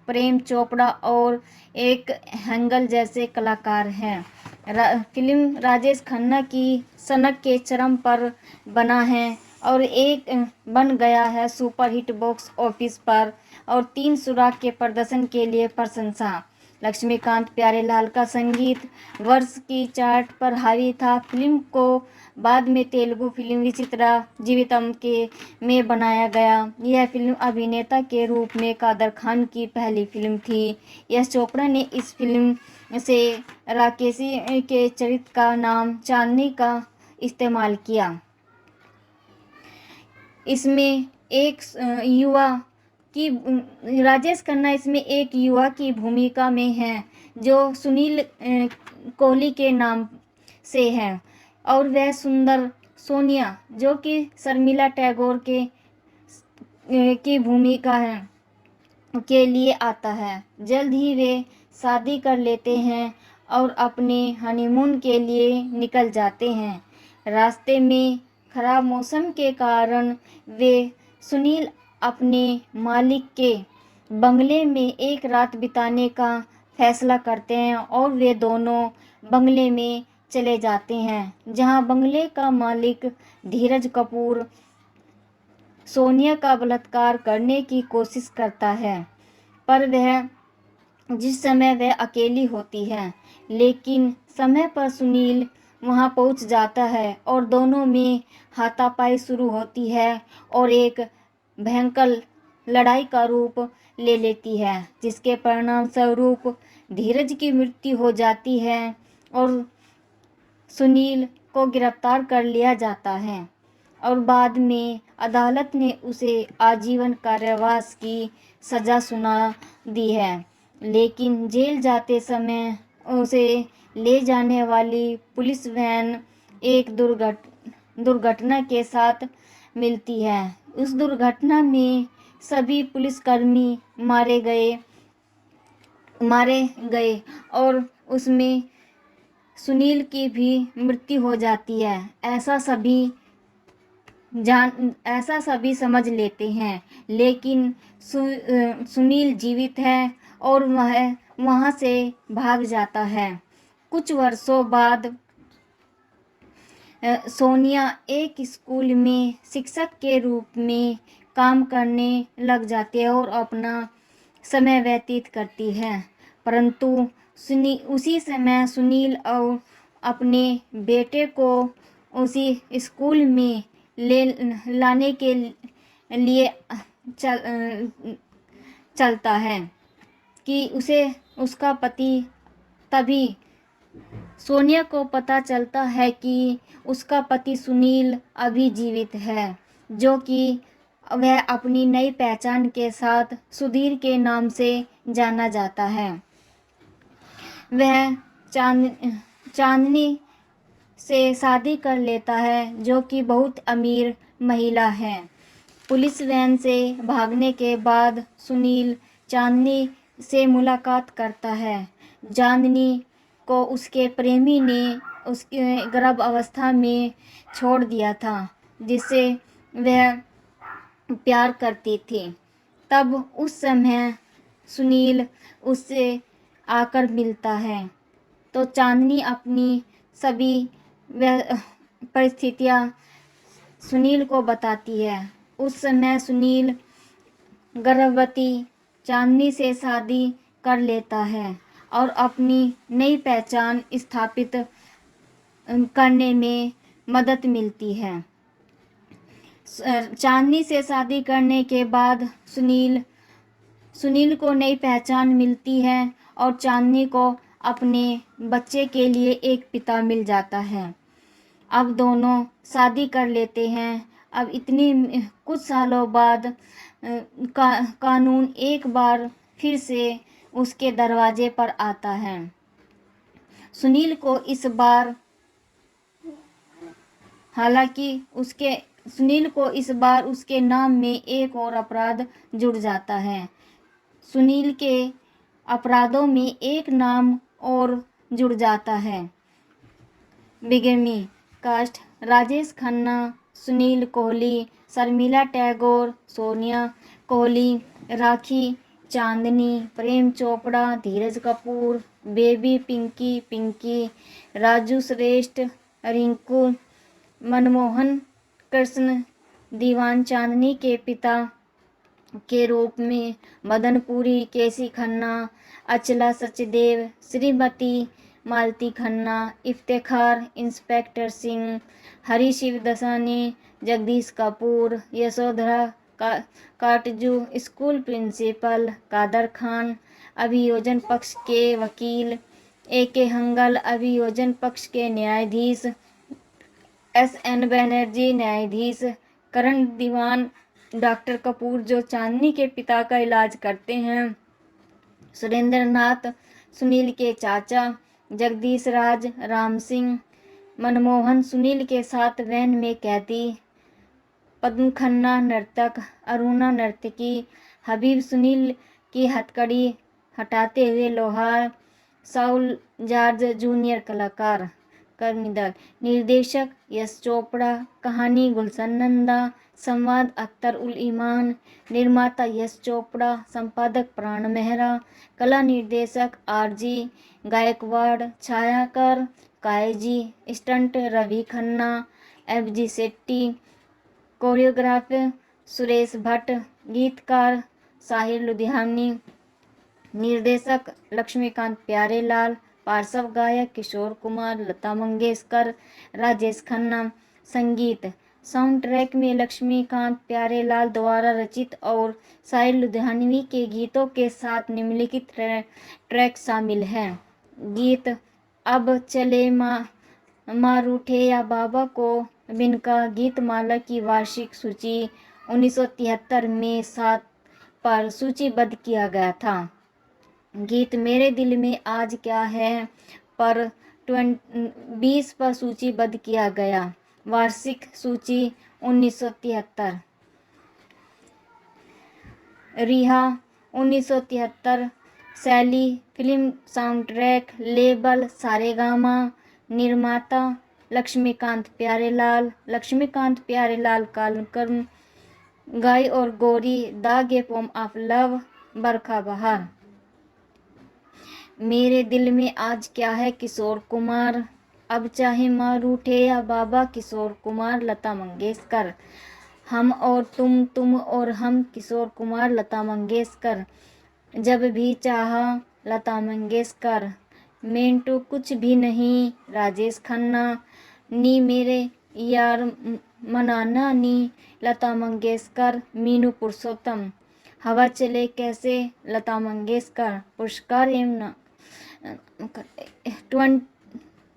प्रेम चोपड़ा और एक हंगल जैसे कलाकार हैं। फिल्म राजेश खन्ना की सनक के चरम पर बना है और एक बन गया है सुपरहिट बॉक्स ऑफिस पर और 3 सुराग के प्रदर्शन के लिए प्रशंसा। लक्ष्मीकांत प्यारेलाल का संगीत वर्ष की चार्ट पर हावी था। फिल्म को बाद में तेलुगु फिल्म विचित्रा जीवितम के में बनाया गया। यह फिल्म अभिनेता के रूप में कादर खान की पहली फिल्म थी। यश चोपड़ा ने इस फिल्म से राकेशी के चरित्र का नाम चांदनी का इस्तेमाल किया। इसमें एक युवा की राजेश खन्ना इसमें एक युवा की भूमिका में है जो सुनील कोहली के नाम से है और वह सुंदर सोनिया जो कि शर्मिला टैगोर की भूमिका है के लिए आता है। जल्द ही वे शादी कर लेते हैं और अपने हनीमून के लिए निकल जाते हैं। रास्ते में खराब मौसम के कारण वे सुनील अपने मालिक के बंगले में एक रात बिताने का फैसला करते हैं और वे दोनों बंगले में चले जाते हैं जहां बंगले का मालिक धीरज कपूर सोनिया का बलात्कार करने की कोशिश करता है पर जिस समय वह अकेली होती है, लेकिन समय पर सुनील वहां पहुंच जाता है और दोनों में हाथापाई शुरू होती है और एक भयंकर लड़ाई का रूप ले लेती है जिसके परिणाम स्वरूप धीरज की मृत्यु हो जाती है और सुनील को गिरफ्तार कर लिया जाता है और बाद में अदालत ने उसे आजीवन कारावास की सज़ा सुना दी है। लेकिन जेल जाते समय उसे ले जाने वाली पुलिस वैन एक दुर्घटना के साथ मिलती है। उस दुर्घटना में सभी पुलिसकर्मी मारे गए और उसमें सुनील की भी मृत्यु हो जाती है। ऐसा सभी समझ लेते हैं, लेकिन सुनील जीवित है और वह वहां से भाग जाता है। कुछ वर्षों बाद सोनिया एक स्कूल में शिक्षक के रूप में काम करने लग जाती है और अपना समय व्यतीत करती है, परंतु उसी समय सुनील और अपने बेटे को उसी स्कूल में लाने के लिए चलता है कि उसका पति तभी सोनिया को पता चलता है कि उसका पति सुनील अभी जीवित है, जो कि वह अपनी नई पहचान के साथ सुधीर के नाम से जाना जाता है। वह चांदनी से शादी कर लेता है जो कि बहुत अमीर महिला है। पुलिस वैन से भागने के बाद सुनील चांदनी से मुलाकात करता है। चांदनी को उसके प्रेमी ने उसके गर्भ अवस्था में छोड़ दिया था जिससे वह प्यार करती थी। तब उस समय सुनील उससे आकर मिलता है तो चांदनी अपनी सभी परिस्थितियां सुनील को बताती है। उस समय सुनील गर्भवती चांदनी से शादी कर लेता है और अपनी नई पहचान स्थापित करने में मदद मिलती है। चांदनी से शादी करने के बाद सुनील को नई पहचान मिलती है और चांदनी को अपने बच्चे के लिए एक पिता मिल जाता है। अब दोनों शादी कर लेते हैं। अब इतनी कुछ सालों बाद कानून एक बार फिर से उसके दरवाजे पर आता है। सुनील को इस बार उसके नाम में एक और अपराध जुड़ जाता है। सुनील के अपराधों में एक नाम और जुड़ जाता है। बिगमी कास्ट राजेश खन्ना, सुनील कोहली, शर्मिला टैगोर, सोनिया कोहली, राखी चांदनी, प्रेम चोपड़ा, धीरज कपूर, बेबी पिंकी, राजू श्रेष्ठ, रिंकू, मनमोहन कृष्ण, दीवान चांदनी के पिता के रूप में मदनपुरी, केसी खन्ना, अचला सचदेव, श्रीमती मालती खन्ना, इफ्तेखार, इंस्पेक्टर सिंह, हरी शिवदसानी, जगदीश कपूर, यशोधरा काटजू, स्कूल प्रिंसिपल, कादर खान, अभियोजन पक्ष के वकील, A.K. हंगल, अभियोजन पक्ष के न्यायाधीश, S.N. बनर्जी, न्यायाधीश, करण दीवान, डॉक्टर कपूर जो चांदनी के पिता का इलाज करते हैं, सुरेंद्र नाथ, सुनील के चाचा, जगदीश राज, राम सिंह, मनमोहन सुनील के साथ वैन में कैदी, पद्म खन्ना नर्तक, अरुणा नर्तकी, हबीब सुनील की हथकड़ी हटाते हुए लोहार, साउल जॉर्ज जूनियर कलाकार, कर्मीदल, निर्देशक यश चोपड़ा, कहानी गुलशन नंदा, संवाद अख्तर उल ईमान, निर्माता यश चोपड़ा, संपादक प्राण मेहरा, कला निर्देशक R.G. गायकवाड़, छायाकार Kaiji, stunt Ravi Khanna, F.G. Shetty, choreographer Suresh Bhatt, गीतकार साहिर लुधियानी, निर्देशक लक्ष्मीकांत प्यारेलाल, पार्श्व गायक किशोर कुमार, लता मंगेशकर, राजेश खन्ना, संगीत साउंड ट्रैक में लक्ष्मीकांत प्यारेलाल द्वारा रचित और साहिर लुधियानवी के गीतों के साथ निम्नलिखित ट्रैक शामिल हैं। गीत अब चले माँ रूठे या बाबा को बिनका गीतमाला की वार्षिक सूची 1973 में 7 पर सूचीबद्ध किया गया था। गीत मेरे दिल में आज क्या है पर 20 पर सूचीबद्ध किया गया। वार्षिक सूची 1973। रिहा 1973। शैली film sound track, label Saregama, निर्माता लक्ष्मीकांत प्यारेलाल कालक्रम, गाय और गोरी, दाग ए poem of love, Barkha Bahar. मेरे दिल में आज क्या है किशोर कुमार, अब चाहे माँ रूठे या बाबा किशोर कुमार, लता मंगेशकर। हम और तुम और हम किशोर कुमार, लता मंगेशकर। जब भी चाहा लता मंगेशकर। मेंटू कुछ भी नहीं, राजेश खन्ना। नी मेरे यार मनाना नी, लता मंगेशकर। मीनू पुरुषोत्तम। हवा चले कैसे, लता मंगेशकर। पुरस्कार एवं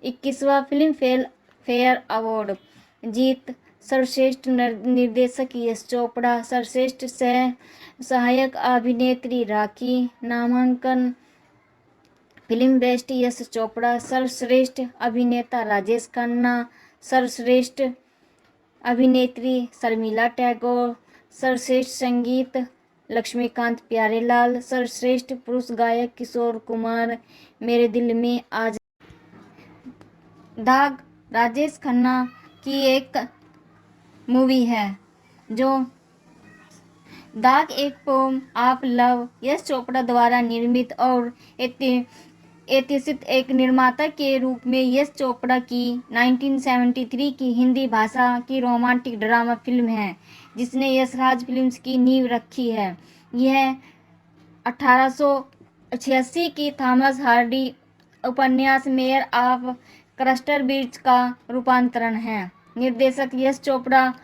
21वां फिल्म फेयर अवार्ड जीत। सर्वश्रेष्ठ निर्देशक यश चोपड़ा, सर्वश्रेष्ठ सहायक अभिनेत्री राखी। नामांकन फिल्म बेस्ट यश चोपड़ा, सर्वश्रेष्ठ अभिनेता राजेश खन्ना, सर्वश्रेष्ठ अभिनेत्री शर्मिला टैगोर, सर्वश्रेष्ठ संगीत लक्ष्मीकांत प्यारेलाल, सर्वश्रेष्ठ पुरुष गायक किशोर कुमार। मेरे दिल में आज। दाग राजेश खन्ना की एक मूवी है जो दाग एक pome of love Yash Chopra द्वारा निर्मित और एक निर्माता के रूप में यश चोपड़ा की 1973 की हिंदी भाषा की रोमांटिक ड्रामा फिल्म है जिसने यशराज फिल्म्स की नींव रखी है। यह 1886 की थॉमस हार्डी उपन्यास मेयर ऑफ क्रस्टरब्रिज का रूपांतरण है। निर्देशक यश चोपड़ा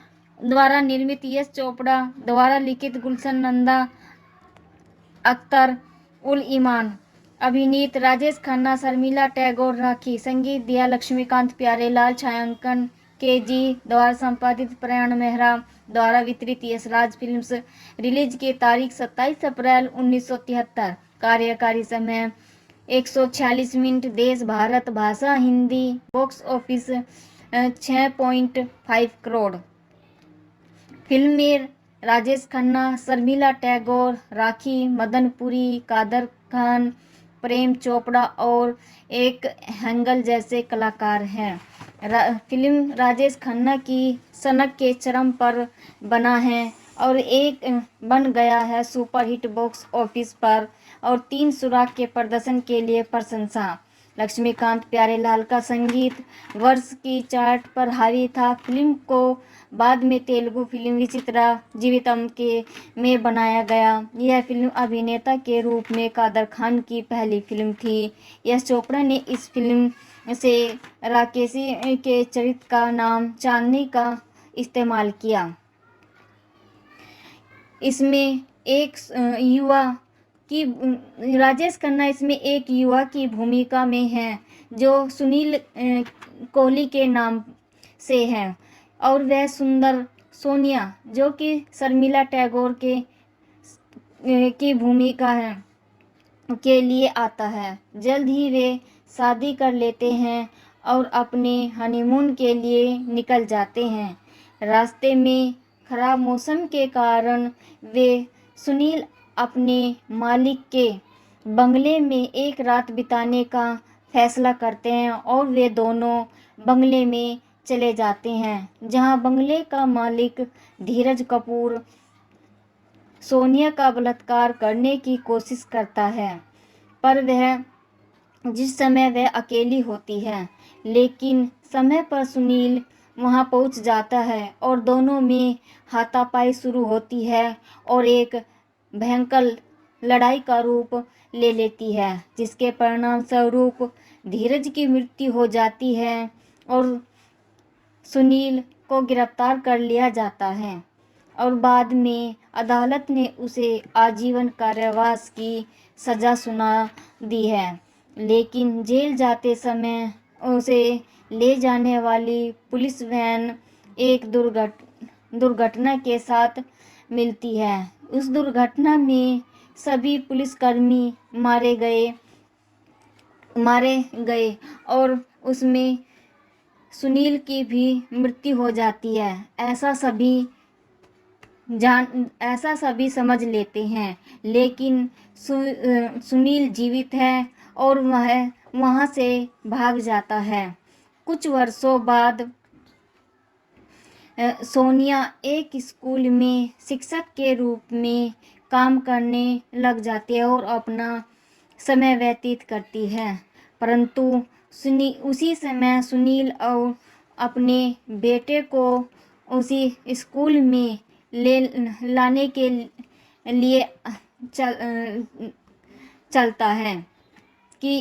द्वारा निर्मित, यश चोपड़ा द्वारा लिखित, गुलशन नंदा, अख्तर उल ईमान। अभिनीत राजेश खन्ना, शर्मिला टैगोर, राखी। संगीत दिया लक्ष्मीकांत प्यारेलाल। छायांकन KG द्वारा संपादित, प्राण मेहरा द्वारा वितरित। यशराज फिल्म्स। रिलीज की तारीख 27 अप्रैल 1973। कार्यकारी समय 146 मिनट। देश भारत, भाषा Hindi. Box office 6.5 crore. Film में राजेश खन्ना, शर्मिला टैगोर, राखी, मदनपुरी, कादर खान, प्रेम चोपड़ा और एक हंगल जैसे कलाकार हैं। फिल्म राजेश खन्ना की सनक के चरम पर बना है और एक बन गया है सुपरहिट बॉक्स ऑफिस पर और 3 सुराग के प्रदर्शन के लिए प्रशंसा। लक्ष्मीकांत प्यारेलाल का संगीत वर्ष की चार्ट पर हावी था। फिल्म को बाद में तेलुगु फिल्म विचित्रा जीवितम के में बनाया गया। यह फिल्म अभिनेता के रूप में कादर खान की पहली फिल्म थी। यश चोपड़ा ने इस फिल्म से राकेशी के चरित्र का नाम चांदनी का इस्तेमाल किया। इसमें एक युवा की राजेश खन्ना इसमें एक युवा की भूमिका में है जो सुनील कोहली के नाम से है और वह सुंदर सोनिया जो कि शर्मिला टैगोर के की भूमिका है के लिए आता है। जल्द ही वे शादी कर लेते हैं और अपने हनीमून के लिए निकल जाते हैं। रास्ते में खराब मौसम के कारण वे सुनील अपने मालिक के बंगले में एक रात बिताने का फैसला करते हैं और वे दोनों बंगले में चले जाते हैं जहां बंगले का मालिक धीरज कपूर सोनिया का बलात्कार करने की कोशिश करता है, पर वह जिस समय वह अकेली होती है, लेकिन समय पर सुनील वहां पहुंच जाता है और दोनों में हाथापाई शुरू होती है और एक भयंकर लड़ाई का रूप ले लेती है, जिसके परिणाम स्वरूप धीरज की मृत्यु हो जाती है और सुनील को गिरफ्तार कर लिया जाता है और बाद में अदालत ने उसे आजीवन कारावास की सज़ा सुना दी है। लेकिन जेल जाते समय उसे ले जाने वाली पुलिस वैन एक दुर्घटना के साथ मिलती है। उस दुर्घटना में सभी पुलिसकर्मी मारे गए और उसमें सुनील की भी मृत्यु हो जाती है। ऐसा सभी समझ लेते हैं, लेकिन सुनील जीवित है और वह वहां से भाग जाता है। कुछ वर्षों बाद सोनिया एक स्कूल में शिक्षक के रूप में काम करने लग जाती है और अपना समय व्यतीत करती है, परंतु उसी समय सुनील और अपने बेटे को उसी स्कूल में लाने के लिए चलता है कि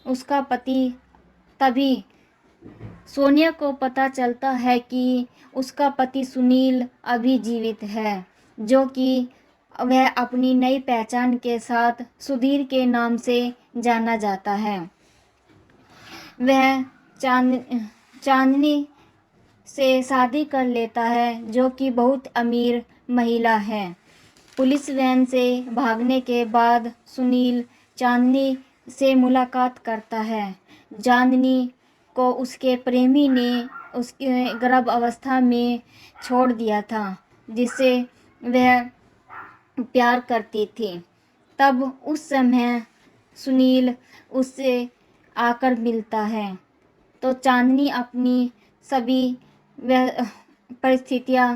उसका पति तभी सोनिया को पता चलता है कि उसका पति सुनील अभी जीवित है, जो कि वह अपनी नई पहचान के साथ सुधीर के नाम से जाना जाता है। वह चांदनी से शादी कर लेता है, जो कि बहुत अमीर महिला है। पुलिस वैन से भागने के बाद सुनील चांदनी से मुलाकात करता है। चांदनी को उसके प्रेमी ने उसके गर्भ अवस्था में छोड़ दिया था, जिससे वह प्यार करती थी। तब उस समय सुनील उससे आकर मिलता है तो चांदनी अपनी सभी परिस्थितियां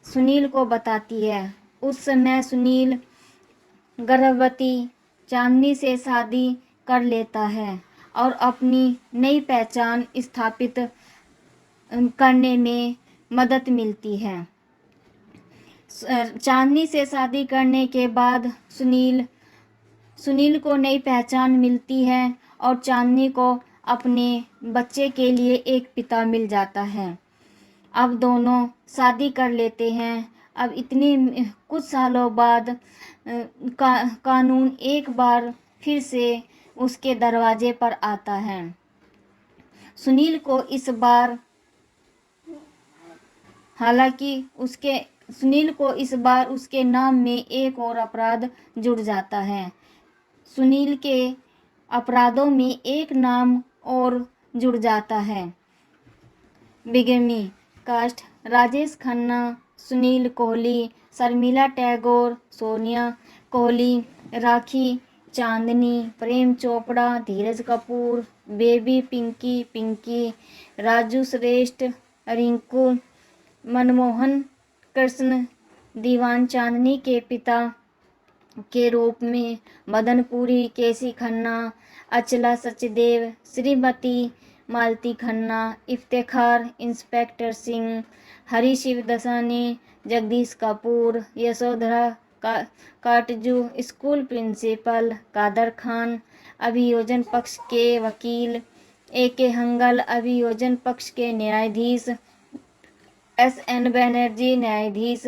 सुनील को बताती है। उस समय सुनील गर्भवती चांदनी से शादी कर लेता है और अपनी नई पहचान स्थापित करने में मदद मिलती है। चांदनी से शादी करने के बाद सुनील को नई पहचान मिलती है और चांदनी को अपने बच्चे के लिए एक पिता मिल जाता है। अब दोनों शादी कर लेते हैं। अब इतने कुछ सालों बाद कानून एक बार फिर से उसके दरवाजे पर आता है। सुनील को इस बार उसके नाम में एक और अपराध जुड़ जाता है। सुनील के अपराधों में एक नाम और जुड़ जाता है, बिगमी कास्ट। राजेश खन्ना, सुनील कोहली, शर्मिला टैगोर, सोनिया कोहली, राखी चांदनी, प्रेम चोपड़ा, धीरज कपूर, बेबी पिंकी, राजू श्रेष्ठ, रिंकू, मनमोहन कृष्ण, दीवान चांदनी के पिता के रूप में मदनपुरी, केसी खन्ना, अचला सचदेव, श्रीमती मालती खन्ना, इफ्तेखार, इंस्पेक्टर सिंह, हरी शिवदसानी, जगदीश कपूर, यशोधरा काटजू, स्कूल प्रिंसिपल, कादर खान, अभियोजन पक्ष के वकील, A.K. हंगल, अभियोजन पक्ष के न्यायाधीश, S.N. बनर्जी, न्यायाधीश,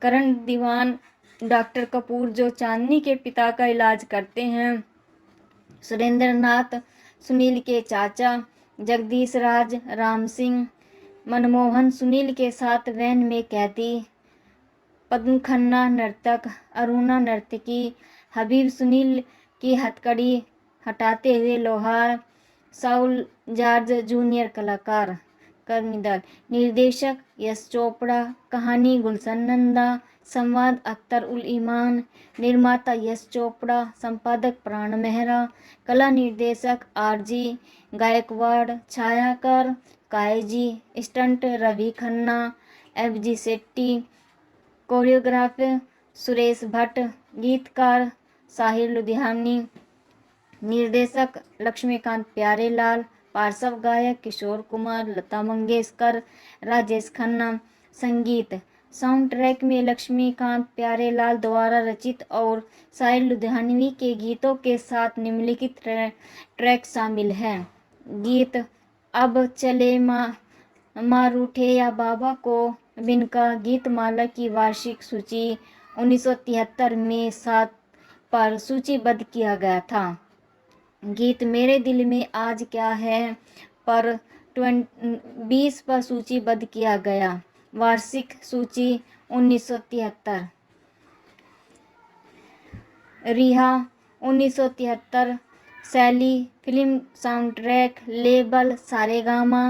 करण दीवान, डॉक्टर कपूर जो चांदनी के पिता का इलाज करते हैं, सुरेंद्र नाथ, सुनील के चाचा, जगदीश राज, राम सिंह, मनमोहन, सुनील के साथ वैन में कैदी, पद्म खन्ना नर्तक, अरुणा नर्तकी, हबीब सुनील की हथकड़ी हटाते हुए लोहार, साउल जॉर्ज जूनियर कलाकार, कर्मीदल, निर्देशक यश चोपड़ा, कहानी गुलशन नंदा, संवाद अख्तर उल ईमान, निर्माता यश चोपड़ा, संपादक प्राण मेहरा, कला निर्देशक R.G. गायकवाड़, छायाकार Kaiji, stunt Ravi Khanna, F.G. Shetty, choreographer Suresh Bhatt, गीतकार साहिर लुधियानी, निर्देशक लक्ष्मीकांत प्यारेलाल, पार्श्व गायक किशोर कुमार, लता मंगेशकर, राजेश खन्ना, संगीत साउंड ट्रैक में लक्ष्मीकांत प्यारेलाल द्वारा रचित और साहिर लुधियानवी के गीतों के साथ निम्नलिखित ट्रैक शामिल हैं। गीत अब चले माँ रूठे या बाबा को बिनका गीतमाला की वार्षिक सूची 1973 में 7 पर सूचीबद्ध किया गया था। गीत मेरे दिल में आज क्या है पर 20 पर सूचीबद्ध किया गया। वार्षिक सूची 1973। रिहा 1973। शैली film sound track, label Saregama,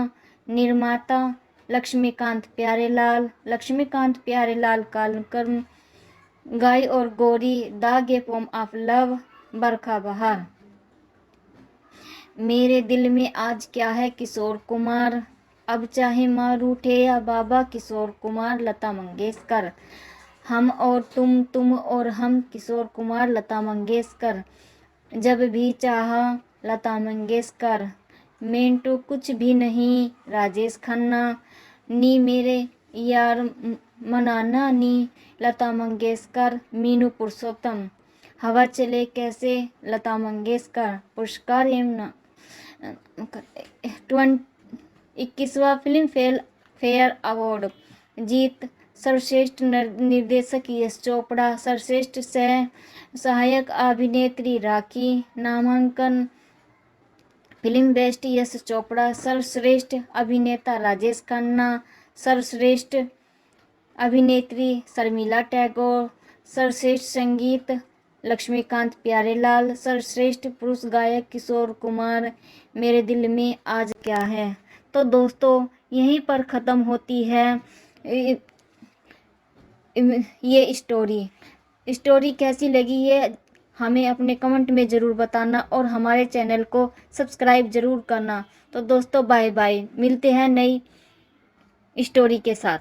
निर्माता लक्ष्मीकांत प्यारेलाल, लक्ष्मीकांत प्यारेलाल कालक्रम, Gaai aur Gori, the game of love, Barkha Bahar. मेरे दिल में आज क्या है किशोर कुमार, अब चाहे माँ रूठे या बाबा किशोर कुमार, लता मंगेशकर। हम और तुम और हम किशोर कुमार, लता मंगेशकर। जब भी चाहा लता मंगेशकर। मिंटू कुछ भी नहीं, राजेश खन्ना। नी मेरे यार मनाना नी, लता मंगेशकर। मीनू पुरुषोत्तम। हवा चले कैसे, लता मंगेशकर। पुरस्कार 21वां फिल्म फेयर अवार्ड जीत। सर्वश्रेष्ठ निर्देशक यश चोपड़ा, सर्वश्रेष्ठ सहायक अभिनेत्री राखी। नामांकन फिल्म बेस्ट यश चोपड़ा, सर्वश्रेष्ठ अभिनेता राजेश खन्ना, सर्वश्रेष्ठ अभिनेत्री शर्मिला टैगोर, सर्वश्रेष्ठ संगीत लक्ष्मीकांत प्यारेलाल, सर्वश्रेष्ठ पुरुष गायक किशोर कुमार। मेरे दिल में आज क्या है। तो दोस्तों यहीं पर ख़त्म होती है ये स्टोरी कैसी लगी ये हमें अपने कमेंट में ज़रूर बताना और हमारे चैनल को सब्सक्राइब ज़रूर करना। तो दोस्तों बाय बाय, मिलते हैं नई स्टोरी के साथ।